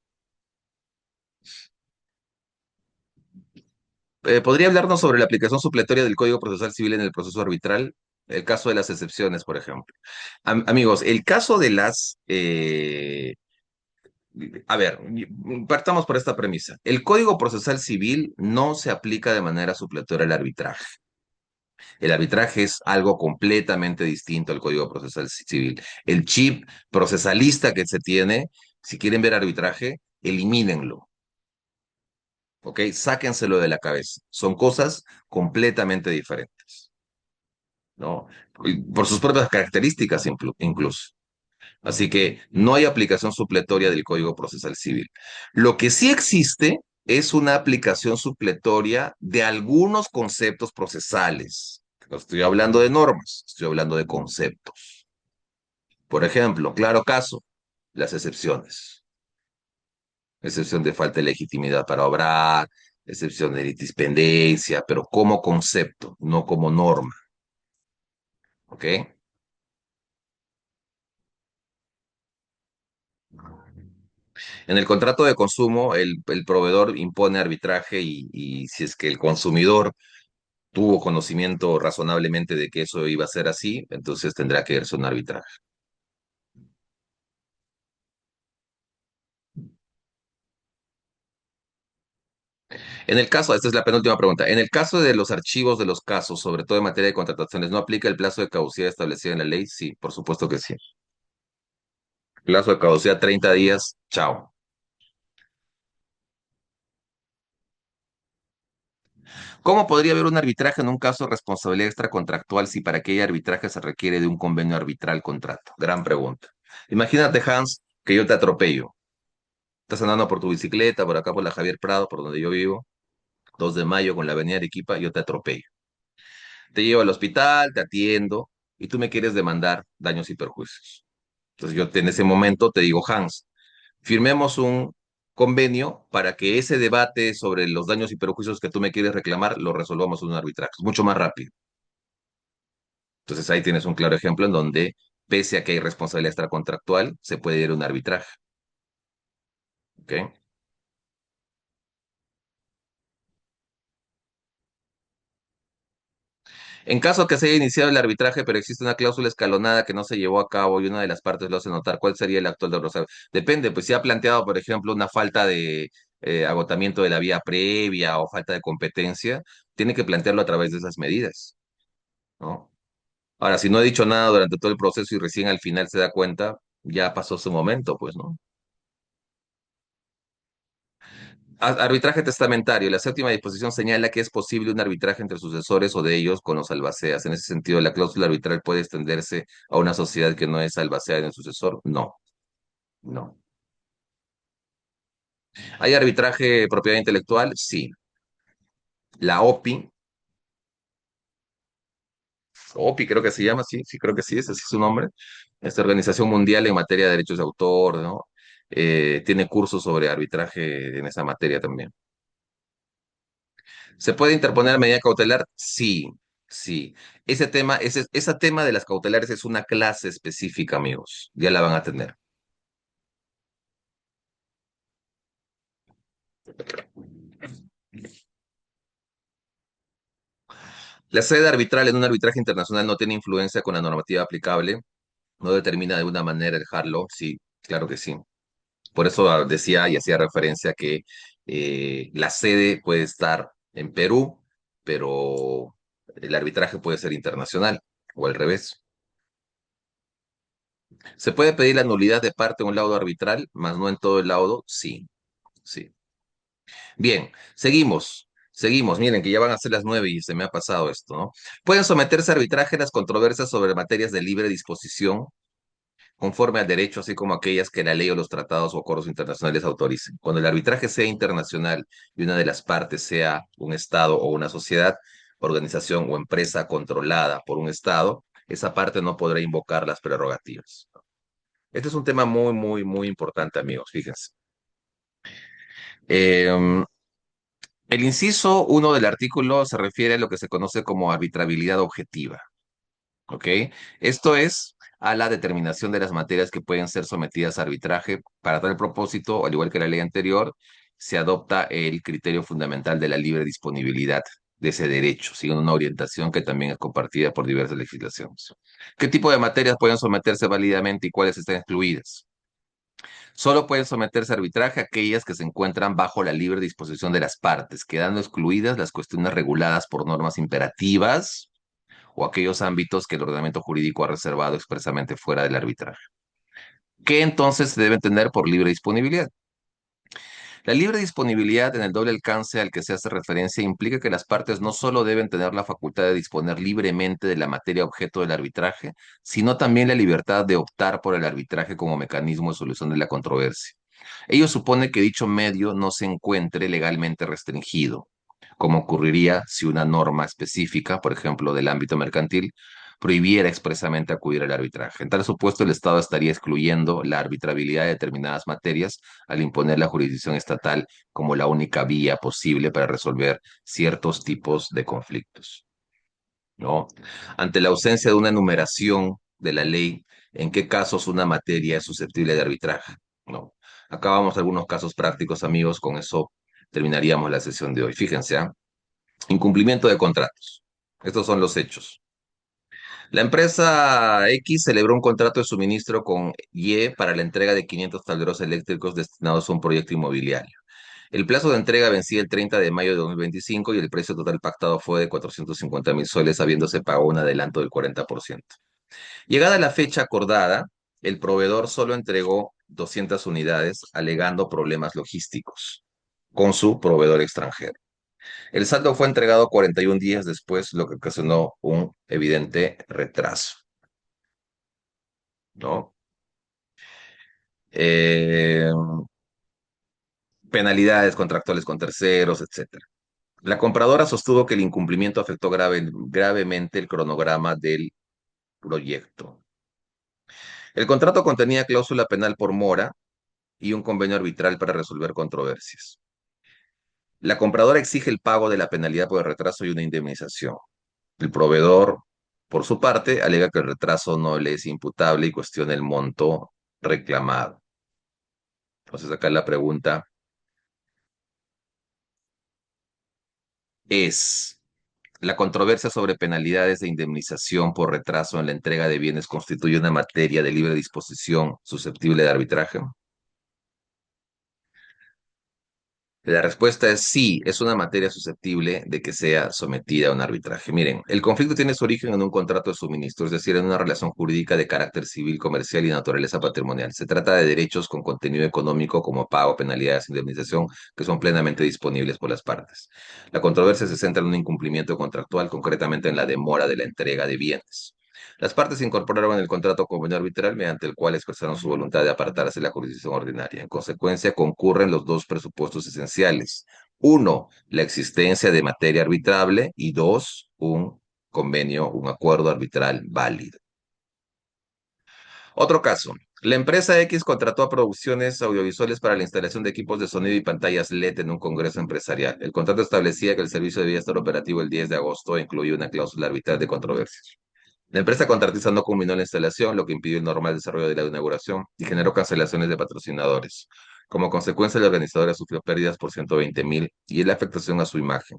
[SPEAKER 1] ¿Podría hablarnos sobre la aplicación supletoria del Código Procesal Civil en el proceso arbitral? El caso de las excepciones, por ejemplo. Amigos, el caso de a ver, partamos por esta premisa. El Código Procesal Civil no se aplica de manera supletoria al arbitraje. El arbitraje es algo completamente distinto al Código Procesal Civil. El chip procesalista que se tiene, si quieren ver arbitraje, elimínenlo. ¿Ok? Sáquenselo de la cabeza. Son cosas completamente diferentes, ¿no? Y por sus propias características incluso. Así que no hay aplicación supletoria del Código Procesal Civil. Lo que sí existe es una aplicación supletoria de algunos conceptos procesales. No estoy hablando de normas, estoy hablando de conceptos. Por ejemplo, claro caso, las excepciones. Excepción de falta de legitimidad para obrar, excepción de litispendencia, pero como concepto, no como norma. ¿Ok? En el contrato de consumo, el proveedor impone arbitraje y si es que el consumidor tuvo conocimiento razonablemente de que eso iba a ser así, entonces tendrá que irse a un arbitraje. En el caso, esta es la penúltima pregunta, en el caso de los archivos de los casos, sobre todo en materia de contrataciones, ¿no aplica el plazo de caducidad establecido en la ley? Sí, por supuesto que sí. Plazo de caducidad 30 días, chao. ¿Cómo podría haber un arbitraje en un caso de responsabilidad extracontractual si para que haya arbitraje se requiere de un convenio arbitral contrato? Gran pregunta. Imagínate, Hans, que yo te atropello. Estás andando por tu bicicleta, por acá por la Javier Prado, por donde yo vivo, 2 de mayo con la avenida Arequipa, yo te atropello. Te llevo al hospital, te atiendo y tú me quieres demandar daños y perjuicios. Entonces en ese momento te digo, Hans, firmemos un convenio para que ese debate sobre los daños y perjuicios que tú me quieres reclamar lo resolvamos en un arbitraje. Es mucho más rápido. Entonces ahí tienes un claro ejemplo en donde, pese a que hay responsabilidad extracontractual, se puede ir a un arbitraje. ¿Ok? En caso que se haya iniciado el arbitraje, pero existe una cláusula escalonada que no se llevó a cabo y una de las partes lo hace notar, ¿cuál sería el acto del adversario? Depende, pues si ha planteado, por ejemplo, una falta agotamiento de la vía previa o falta de competencia, tiene que plantearlo a través de esas medidas, ¿no? Ahora, si no ha dicho nada durante todo el proceso y recién al final se da cuenta, ya pasó su momento, pues, ¿no? Arbitraje testamentario. La séptima disposición señala que es posible un arbitraje entre sucesores o de ellos con los albaceas. En ese sentido, ¿la cláusula arbitral puede extenderse a una sociedad que no es albacea en el sucesor? No, no. ¿Hay arbitraje de propiedad intelectual? Sí. La OPI creo que se llama, sí, sí creo que sí, ese sí es su nombre. Esta Organización Mundial en materia de derechos de autor, ¿no? Tiene cursos sobre arbitraje en esa materia también. ¿Se puede interponer medida cautelar? Sí, sí. Ese tema de las cautelares es una clase específica, amigos. Ya la van a tener. La sede arbitral en un arbitraje internacional no tiene influencia con la normativa aplicable, no determina de una manera dejarlo. Sí, claro que sí. Por eso decía y hacía referencia que la sede puede estar en Perú, pero el arbitraje puede ser internacional o al revés. ¿Se puede pedir la nulidad de parte en un laudo arbitral, más no en todo el laudo? Sí, sí. Bien, seguimos. Seguimos, miren que ya van a ser las 9 y se me ha pasado esto, ¿no? Pueden someterse a arbitraje las controversias sobre materias de libre disposición conforme al derecho, así como aquellas que la ley o los tratados o acuerdos internacionales autoricen. Cuando el arbitraje sea internacional y una de las partes sea un Estado o una sociedad, organización o empresa controlada por un Estado, esa parte no podrá invocar las prerrogativas. Este es un tema muy, muy, muy importante, amigos, fíjense. Eh, el inciso uno del artículo se refiere a lo que se conoce como arbitrabilidad objetiva, ¿ok? Esto es a la determinación de las materias que pueden ser sometidas a arbitraje. Para tal propósito, al igual que la ley anterior, se adopta el criterio fundamental de la libre disponibilidad de ese derecho, siguiendo una orientación que también es compartida por diversas legislaciones. ¿Qué tipo de materias pueden someterse válidamente y cuáles están excluidas? Solo pueden someterse a arbitraje aquellas que se encuentran bajo la libre disposición de las partes, quedando excluidas las cuestiones reguladas por normas imperativas o aquellos ámbitos que el ordenamiento jurídico ha reservado expresamente fuera del arbitraje. ¿Qué entonces se debe entender por libre disponibilidad? La libre disponibilidad en el doble alcance al que se hace referencia implica que las partes no solo deben tener la facultad de disponer libremente de la materia objeto del arbitraje, sino también la libertad de optar por el arbitraje como mecanismo de solución de la controversia. Ello supone que dicho medio no se encuentre legalmente restringido, como ocurriría si una norma específica, por ejemplo, del ámbito mercantil, prohibiera expresamente acudir al arbitraje. En tal supuesto, el Estado estaría excluyendo la arbitrabilidad de determinadas materias al imponer la jurisdicción estatal como la única vía posible para resolver ciertos tipos de conflictos, ¿no? Ante la ausencia de una enumeración de la ley, ¿en qué casos una materia es susceptible de arbitraje? ¿No? Acá vamos a algunos casos prácticos, amigos, con eso terminaríamos la sesión de hoy. Fíjense, ¿ah? Incumplimiento de contratos. Estos son los hechos. La empresa X celebró un contrato de suministro con Y para la entrega de 500 tableros eléctricos destinados a un proyecto inmobiliario. El plazo de entrega vencía el 30 de mayo de 2025 y el precio total pactado fue de 450.000 soles, habiéndose pagado un adelanto del 40%. Llegada la fecha acordada, el proveedor solo entregó 200 unidades, alegando problemas logísticos con su proveedor extranjero. El saldo fue entregado 41 días después, lo que ocasionó un evidente retraso, ¿no? Eh, penalidades contractuales con terceros, etcétera. La compradora sostuvo que el incumplimiento afectó gravemente el cronograma del proyecto. El contrato contenía cláusula penal por mora y un convenio arbitral para resolver controversias. La compradora exige el pago de la penalidad por el retraso y una indemnización. El proveedor, por su parte, alega que el retraso no le es imputable y cuestiona el monto reclamado. Entonces acá la pregunta es, ¿la controversia sobre penalidades de indemnización por retraso en la entrega de bienes constituye una materia de libre disposición susceptible de arbitraje? La respuesta es sí, es una materia susceptible de que sea sometida a un arbitraje. Miren, el conflicto tiene su origen en un contrato de suministro, es decir, en una relación jurídica de carácter civil, comercial y naturaleza patrimonial. Se trata de derechos con contenido económico como pago, penalidades, indemnización, que son plenamente disponibles por las partes. La controversia se centra en un incumplimiento contractual, concretamente en la demora de la entrega de bienes. Las partes incorporaron en el contrato convenio arbitral mediante el cual expresaron su voluntad de apartarse de la jurisdicción ordinaria. En consecuencia, concurren los dos presupuestos esenciales. Uno, la existencia de materia arbitrable y dos, un convenio, un acuerdo arbitral válido. Otro caso. La empresa X contrató a Producciones Audiovisuales para la instalación de equipos de sonido y pantallas LED en un congreso empresarial. El contrato establecía que el servicio debía estar operativo el 10 de agosto e incluía una cláusula arbitral de controversias. La empresa contratista no culminó la instalación, lo que impidió el normal desarrollo de la inauguración y generó cancelaciones de patrocinadores. Como consecuencia, la organizadora sufrió pérdidas por 120.000 y la afectación a su imagen.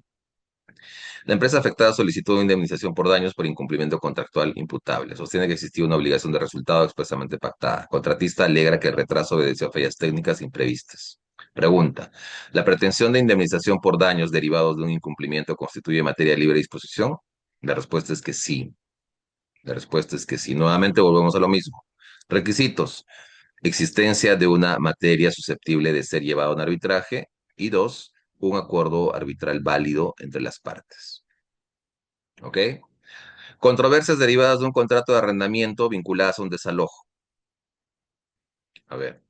[SPEAKER 1] La empresa afectada solicitó una indemnización por daños por incumplimiento contractual imputable. Sostiene que existía una obligación de resultado expresamente pactada. Contratista alegra que el retraso obedeció a fallas técnicas imprevistas. Pregunta: ¿la pretensión de indemnización por daños derivados de un incumplimiento constituye materia de libre disposición? La respuesta es que sí. La respuesta es que sí. Nuevamente volvemos a lo mismo. Requisitos: existencia de una materia susceptible de ser llevada a un arbitraje y dos, un acuerdo arbitral válido entre las partes. ¿Ok? Controversias derivadas de un contrato de arrendamiento vinculadas a un desalojo. A ver.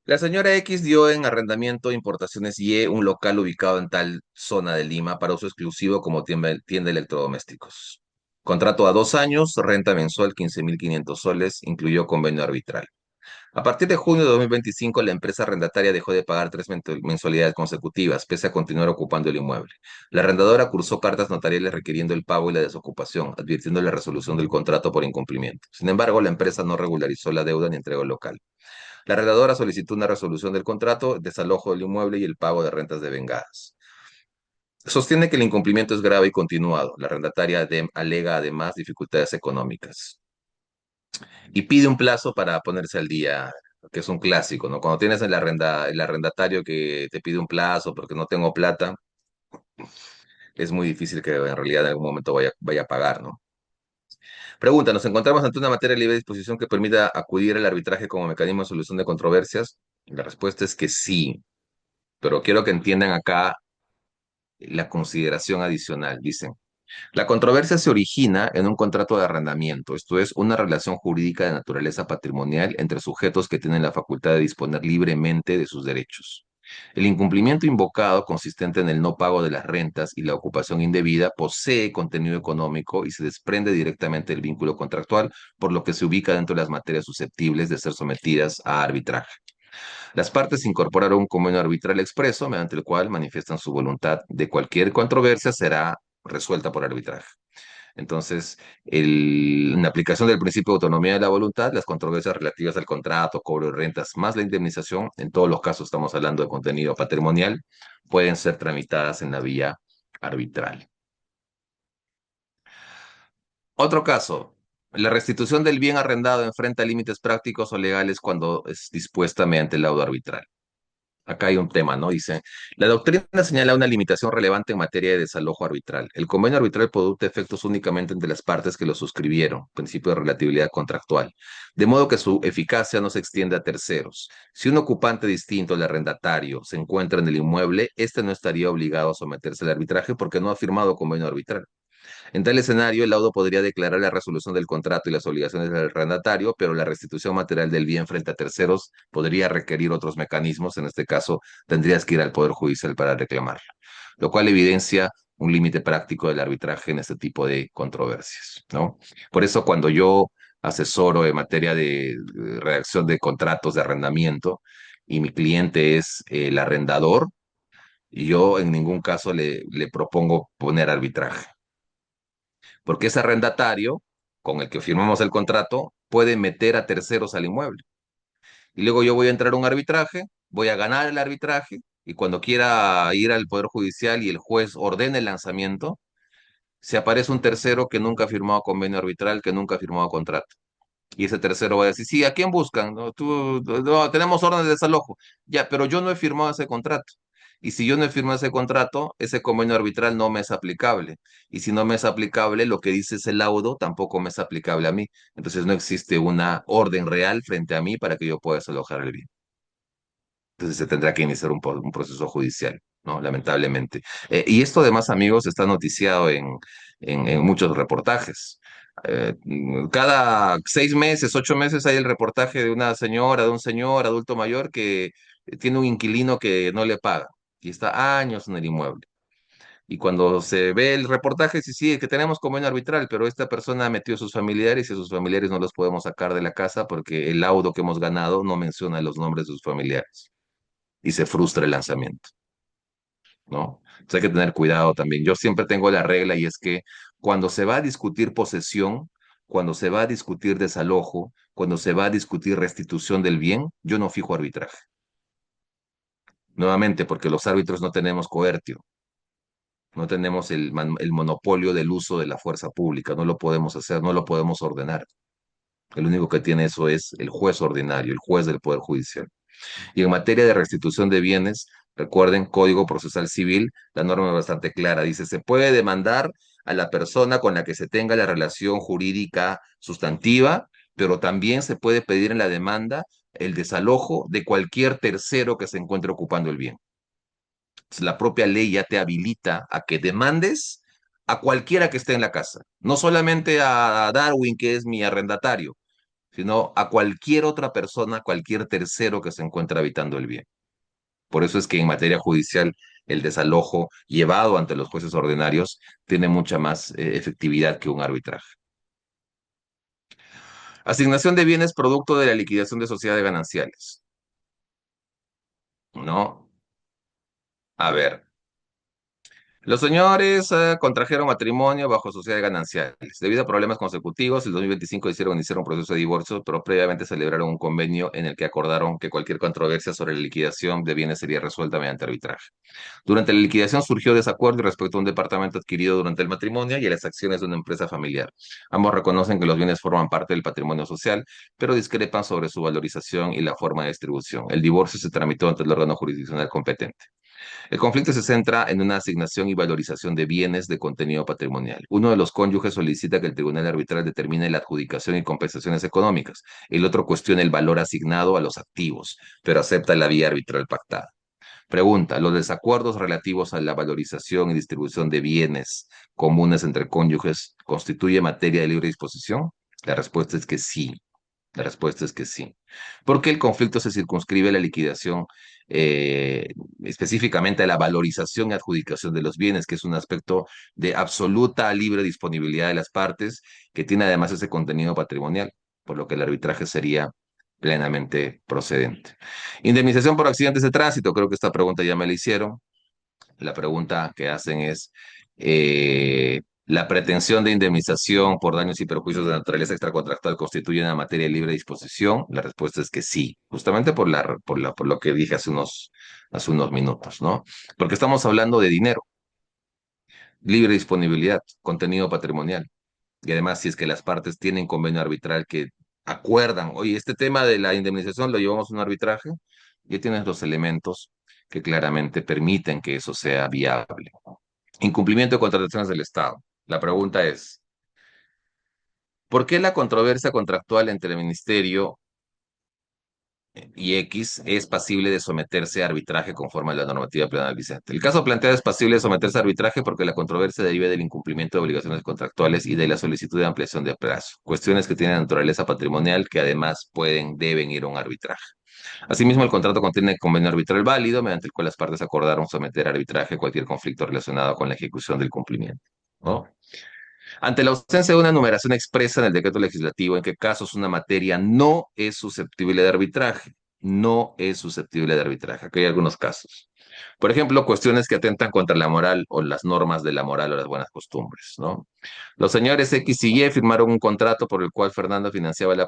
[SPEAKER 1] La señora X dio en arrendamiento Importaciones Y un local ubicado en tal zona de Lima para uso exclusivo como tienda de electrodomésticos. Contrato a 2 años, renta mensual 15.500 soles, incluyó convenio arbitral. A partir de junio de 2025, la empresa arrendataria dejó de pagar 3 mensualidades consecutivas, pese a continuar ocupando el inmueble. La arrendadora cursó cartas notariales requiriendo el pago y la desocupación, advirtiendo la resolución del contrato por incumplimiento. Sin embargo, la empresa no regularizó la deuda ni entregó el local. La arrendadora solicitó una resolución del contrato, desalojo del inmueble y el pago de rentas devengadas. Sostiene que el incumplimiento es grave y continuado. La arrendataria alega además dificultades económicas y pide un plazo para ponerse al día, que es un clásico, ¿no? Cuando tienes el arrendatario que te pide un plazo porque no tengo plata, es muy difícil que en realidad en algún momento vaya a pagar, ¿no? Pregunta: ¿nos encontramos ante una materia de libre disposición que permita acudir al arbitraje como mecanismo de solución de controversias? La respuesta es que sí, pero quiero que entiendan acá la consideración adicional. Dicen: la controversia se origina en un contrato de arrendamiento, esto es, una relación jurídica de naturaleza patrimonial entre sujetos que tienen la facultad de disponer libremente de sus derechos. El incumplimiento invocado, consistente en el no pago de las rentas y la ocupación indebida, posee contenido económico y se desprende directamente del vínculo contractual, por lo que se ubica dentro de las materias susceptibles de ser sometidas a arbitraje. Las partes incorporaron un convenio arbitral expreso mediante el cual manifiestan su voluntad de cualquier controversia será resuelta por arbitraje. Entonces, en aplicación del principio de autonomía de la voluntad, las controversias relativas al contrato, cobro de rentas, más la indemnización, en todos los casos estamos hablando de contenido patrimonial, pueden ser tramitadas en la vía arbitral. Otro caso: la restitución del bien arrendado enfrenta límites prácticos o legales cuando es dispuesta mediante el laudo arbitral. Acá hay un tema, ¿no? Dice: la doctrina señala una limitación relevante en materia de desalojo arbitral. El convenio arbitral produce efectos únicamente entre las partes que lo suscribieron, principio de relatividad contractual, de modo que su eficacia no se extiende a terceros. Si un ocupante distinto al arrendatario se encuentra en el inmueble, éste no estaría obligado a someterse al arbitraje porque no ha firmado convenio arbitral. En tal escenario, el laudo podría declarar la resolución del contrato y las obligaciones del arrendatario, pero la restitución material del bien frente a terceros podría requerir otros mecanismos. En este caso, tendrías que ir al Poder Judicial para reclamarla, lo cual evidencia un límite práctico del arbitraje en este tipo de controversias, ¿no? Por eso, cuando yo asesoro en materia de redacción de contratos de arrendamiento y mi cliente es el arrendador, yo en ningún caso le propongo poner arbitraje, porque ese arrendatario con el que firmamos el contrato puede meter a terceros al inmueble. Y luego yo voy a entrar a un arbitraje, voy a ganar el arbitraje, y cuando quiera ir al Poder Judicial y el juez ordene el lanzamiento, se aparece un tercero que nunca ha firmado convenio arbitral, que nunca ha firmado contrato. Y ese tercero va a decir, sí, ¿a quién buscan? No, no, tenemos órdenes de desalojo. Ya, pero yo no he firmado ese contrato. Y si yo no he firmado ese contrato, ese convenio arbitral no me es aplicable. Y si no me es aplicable, lo que dice ese laudo tampoco me es aplicable a mí. Entonces no existe una orden real frente a mí para que yo pueda desalojar el bien. Entonces se tendrá que iniciar un proceso judicial, ¿no? Lamentablemente. Y esto además, amigos, está noticiado en muchos reportajes. Cada 6 meses, 8 meses hay el reportaje de una señora, de un señor adulto mayor que tiene un inquilino que no le paga y está años en el inmueble. Y cuando se ve el reportaje, sí, sí, que tenemos convenio arbitral, pero esta persona ha metido a sus familiares y a sus familiares no los podemos sacar de la casa porque el laudo que hemos ganado no menciona los nombres de sus familiares y se frustra el lanzamiento, ¿no? Entonces hay que tener cuidado también. Yo siempre tengo la regla y es que cuando se va a discutir posesión, cuando se va a discutir desalojo, cuando se va a discutir restitución del bien, yo no fijo arbitraje. Nuevamente, porque los árbitros no tenemos coertio, no tenemos el monopolio del uso de la fuerza pública, no lo podemos hacer, no lo podemos ordenar. El único que tiene eso es el juez ordinario, el juez del Poder Judicial. Y en materia de restitución de bienes, recuerden, Código Procesal Civil, la norma es bastante clara. Dice, se puede demandar a la persona con la que se tenga la relación jurídica sustantiva, pero también se puede pedir en la demanda el desalojo de cualquier tercero que se encuentre ocupando el bien. Entonces, la propia ley ya te habilita a que demandes a cualquiera que esté en la casa, no solamente a Darwin, que es mi arrendatario, sino a cualquier otra persona, cualquier tercero que se encuentre habitando el bien. Por eso es que en materia judicial el desalojo llevado ante los jueces ordinarios tiene mucha más efectividad que un arbitraje. Asignación de bienes producto de la liquidación de sociedades gananciales. ¿No? A ver, los señores contrajeron matrimonio bajo sociedades gananciales. Debido a problemas consecutivos, en 2025 hicieron iniciar un proceso de divorcio, pero previamente celebraron un convenio en el que acordaron que cualquier controversia sobre la liquidación de bienes sería resuelta mediante arbitraje. Durante la liquidación surgió desacuerdo respecto a un departamento adquirido durante el matrimonio y a las acciones de una empresa familiar. Ambos reconocen que los bienes forman parte del patrimonio social, pero discrepan sobre su valorización y la forma de distribución. El divorcio se tramitó ante el órgano jurisdiccional competente. El conflicto se centra en una asignación y valorización de bienes de contenido patrimonial. Uno de los cónyuges solicita que el tribunal arbitral determine la adjudicación y compensaciones económicas. El otro cuestiona el valor asignado a los activos, pero acepta la vía arbitral pactada. Pregunta, ¿los desacuerdos relativos a la valorización y distribución de bienes comunes entre cónyuges constituye materia de libre disposición? La respuesta es que sí. La respuesta es que sí. Porque el conflicto se circunscribe a la liquidación, eh, específicamente a la valorización y adjudicación de los bienes, que es un aspecto de absoluta libre disponibilidad de las partes, que tiene además ese contenido patrimonial, por lo que el arbitraje sería plenamente procedente. Indemnización por accidentes de tránsito, creo que esta pregunta ya me la hicieron. La pregunta que hacen es, ¿la pretensión de indemnización por daños y perjuicios de naturaleza extracontractual constituye una materia de libre disposición? La respuesta es que sí, justamente por lo que dije hace unos minutos, ¿no? Porque estamos hablando de dinero, libre disponibilidad, contenido patrimonial. Y además, si es que las partes tienen convenio arbitral que acuerdan, oye, este tema de la indemnización lo llevamos a un arbitraje, ya tienes los elementos que claramente permiten que eso sea viable. Incumplimiento de contrataciones del Estado. La pregunta es, ¿por qué la controversia contractual entre el Ministerio y X es pasible de someterse a arbitraje conforme a la normativa penal vigente? El caso planteado es pasible de someterse a arbitraje porque la controversia deriva del incumplimiento de obligaciones contractuales y de la solicitud de ampliación de plazo, cuestiones que tienen naturaleza patrimonial que además deben ir a un arbitraje. Asimismo, el contrato contiene convenio arbitral válido mediante el cual las partes acordaron someter a arbitraje cualquier conflicto relacionado con la ejecución del cumplimiento, ¿no? Ante la ausencia de una numeración expresa en el decreto legislativo, en qué casos una materia no es susceptible de arbitraje. No es susceptible de arbitraje. Aquí hay algunos casos. Por ejemplo, cuestiones que atentan contra la moral o las normas de la moral o las buenas costumbres, ¿no? Los señores X y Y firmaron un contrato por el cual Fernando financiaba la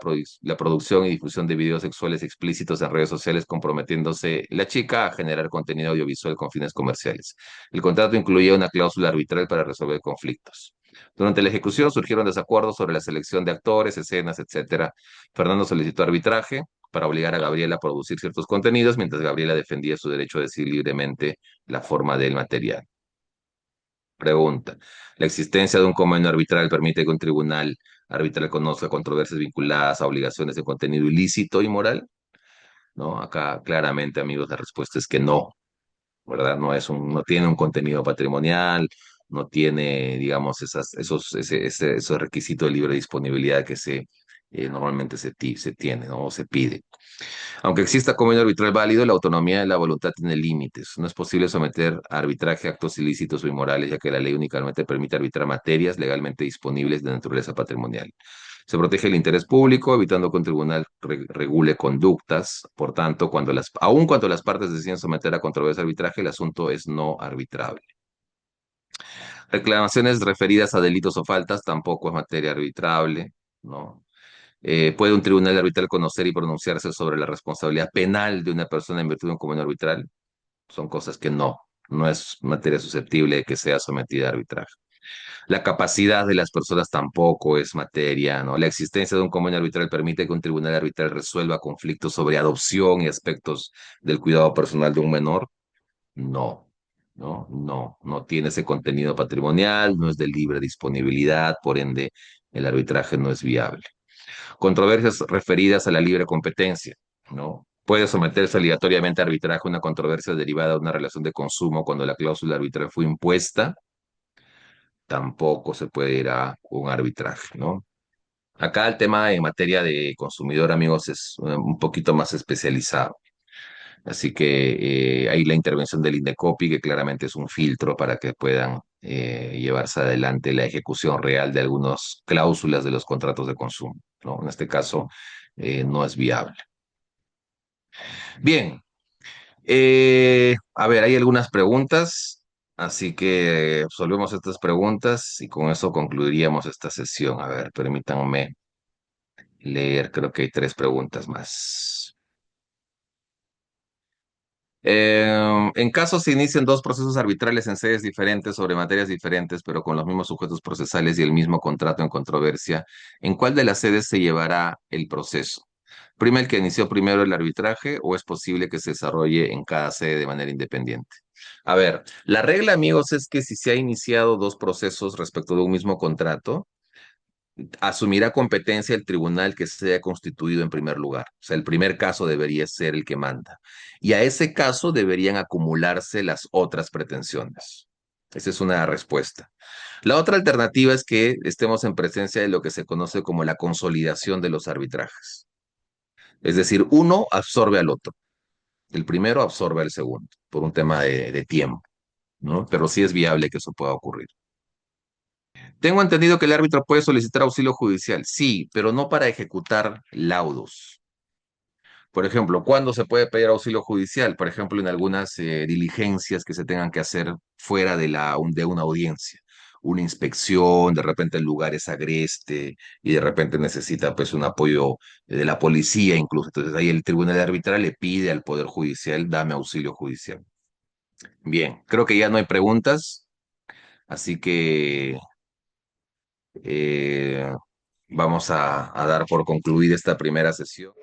[SPEAKER 1] producción y difusión de videos sexuales explícitos en redes sociales, comprometiéndose la chica a generar contenido audiovisual con fines comerciales. El contrato incluía una cláusula arbitral para resolver conflictos. Durante la ejecución surgieron desacuerdos sobre la selección de actores, escenas, etcétera. Fernando solicitó arbitraje para obligar a Gabriela a producir ciertos contenidos, mientras Gabriela defendía su derecho a decidir libremente la forma del material. Pregunta. ¿La existencia de un convenio arbitral permite que un tribunal arbitral conozca controversias vinculadas a obligaciones de contenido ilícito y moral? ¿No? Acá claramente, amigos, la respuesta es que no, ¿verdad? No tiene un contenido patrimonial, no tiene, digamos, esos requisitos de libre disponibilidad que normalmente se tiene, ¿no? O se pide. Aunque exista convenio arbitral válido, la autonomía de la voluntad tiene límites. No es posible someter a arbitraje actos ilícitos o inmorales, ya que la ley únicamente permite arbitrar materias legalmente disponibles de naturaleza patrimonial. Se protege el interés público, evitando que un tribunal regule conductas. Por tanto, aun cuando las partes deciden someter a controversia arbitraje, el asunto es no arbitrable. Reclamaciones referidas a delitos o faltas tampoco es materia arbitrable, ¿no? ¿Puede un tribunal arbitral conocer y pronunciarse sobre la responsabilidad penal de una persona en virtud de un convenio arbitral? Son cosas que no es materia susceptible de que sea sometida a arbitraje. La capacidad de las personas tampoco es materia, ¿no? La existencia de un convenio arbitral permite que un tribunal arbitral resuelva conflictos sobre adopción y aspectos del cuidado personal de un menor. No, no tiene ese contenido patrimonial, no es de libre disponibilidad, por ende, el arbitraje no es viable. Controversias referidas a la libre competencia, ¿no? Puede someterse obligatoriamente a arbitraje una controversia derivada de una relación de consumo cuando la cláusula arbitral fue impuesta, tampoco se puede ir a un arbitraje, ¿no? Acá el tema en materia de consumidor, amigos, es un poquito más especializado. Así que hay la intervención del INDECOPI, que claramente es un filtro para que puedan llevarse adelante la ejecución real de algunas cláusulas de los contratos de consumo, ¿no? En este caso, no es viable. Bien, a ver, hay algunas preguntas, así que resolvemos estas preguntas y con eso concluiríamos esta sesión. A ver, permítanme leer, creo que hay tres preguntas más. En caso se inician dos procesos arbitrales en sedes diferentes sobre materias diferentes, pero con los mismos sujetos procesales y el mismo contrato en controversia, ¿en cuál de las sedes se llevará el proceso? ¿Prima el que inició primero el arbitraje o es posible que se desarrolle en cada sede de manera independiente? A ver, la regla, amigos, es que si se ha iniciado dos procesos respecto de un mismo contrato, asumirá competencia el tribunal que se haya constituido en primer lugar. O sea, el primer caso debería ser el que manda. Y a ese caso deberían acumularse las otras pretensiones. Esa es una respuesta. La otra alternativa es que estemos en presencia de lo que se conoce como la consolidación de los arbitrajes. Es decir, uno absorbe al otro. El primero absorbe al segundo, por un tema de tiempo, ¿no? Pero sí es viable que eso pueda ocurrir. Tengo entendido que el árbitro puede solicitar auxilio judicial, sí, pero no para ejecutar laudos. Por ejemplo, ¿cuándo se puede pedir auxilio judicial? Por ejemplo, en algunas diligencias que se tengan que hacer fuera de una audiencia. Una inspección, de repente el lugar es agreste y de repente necesita pues un apoyo de la policía incluso. Entonces ahí el tribunal arbitral le pide al Poder Judicial, dame auxilio judicial. Bien, creo que ya no hay preguntas, así que eh, vamos a dar por concluida esta primera sesión.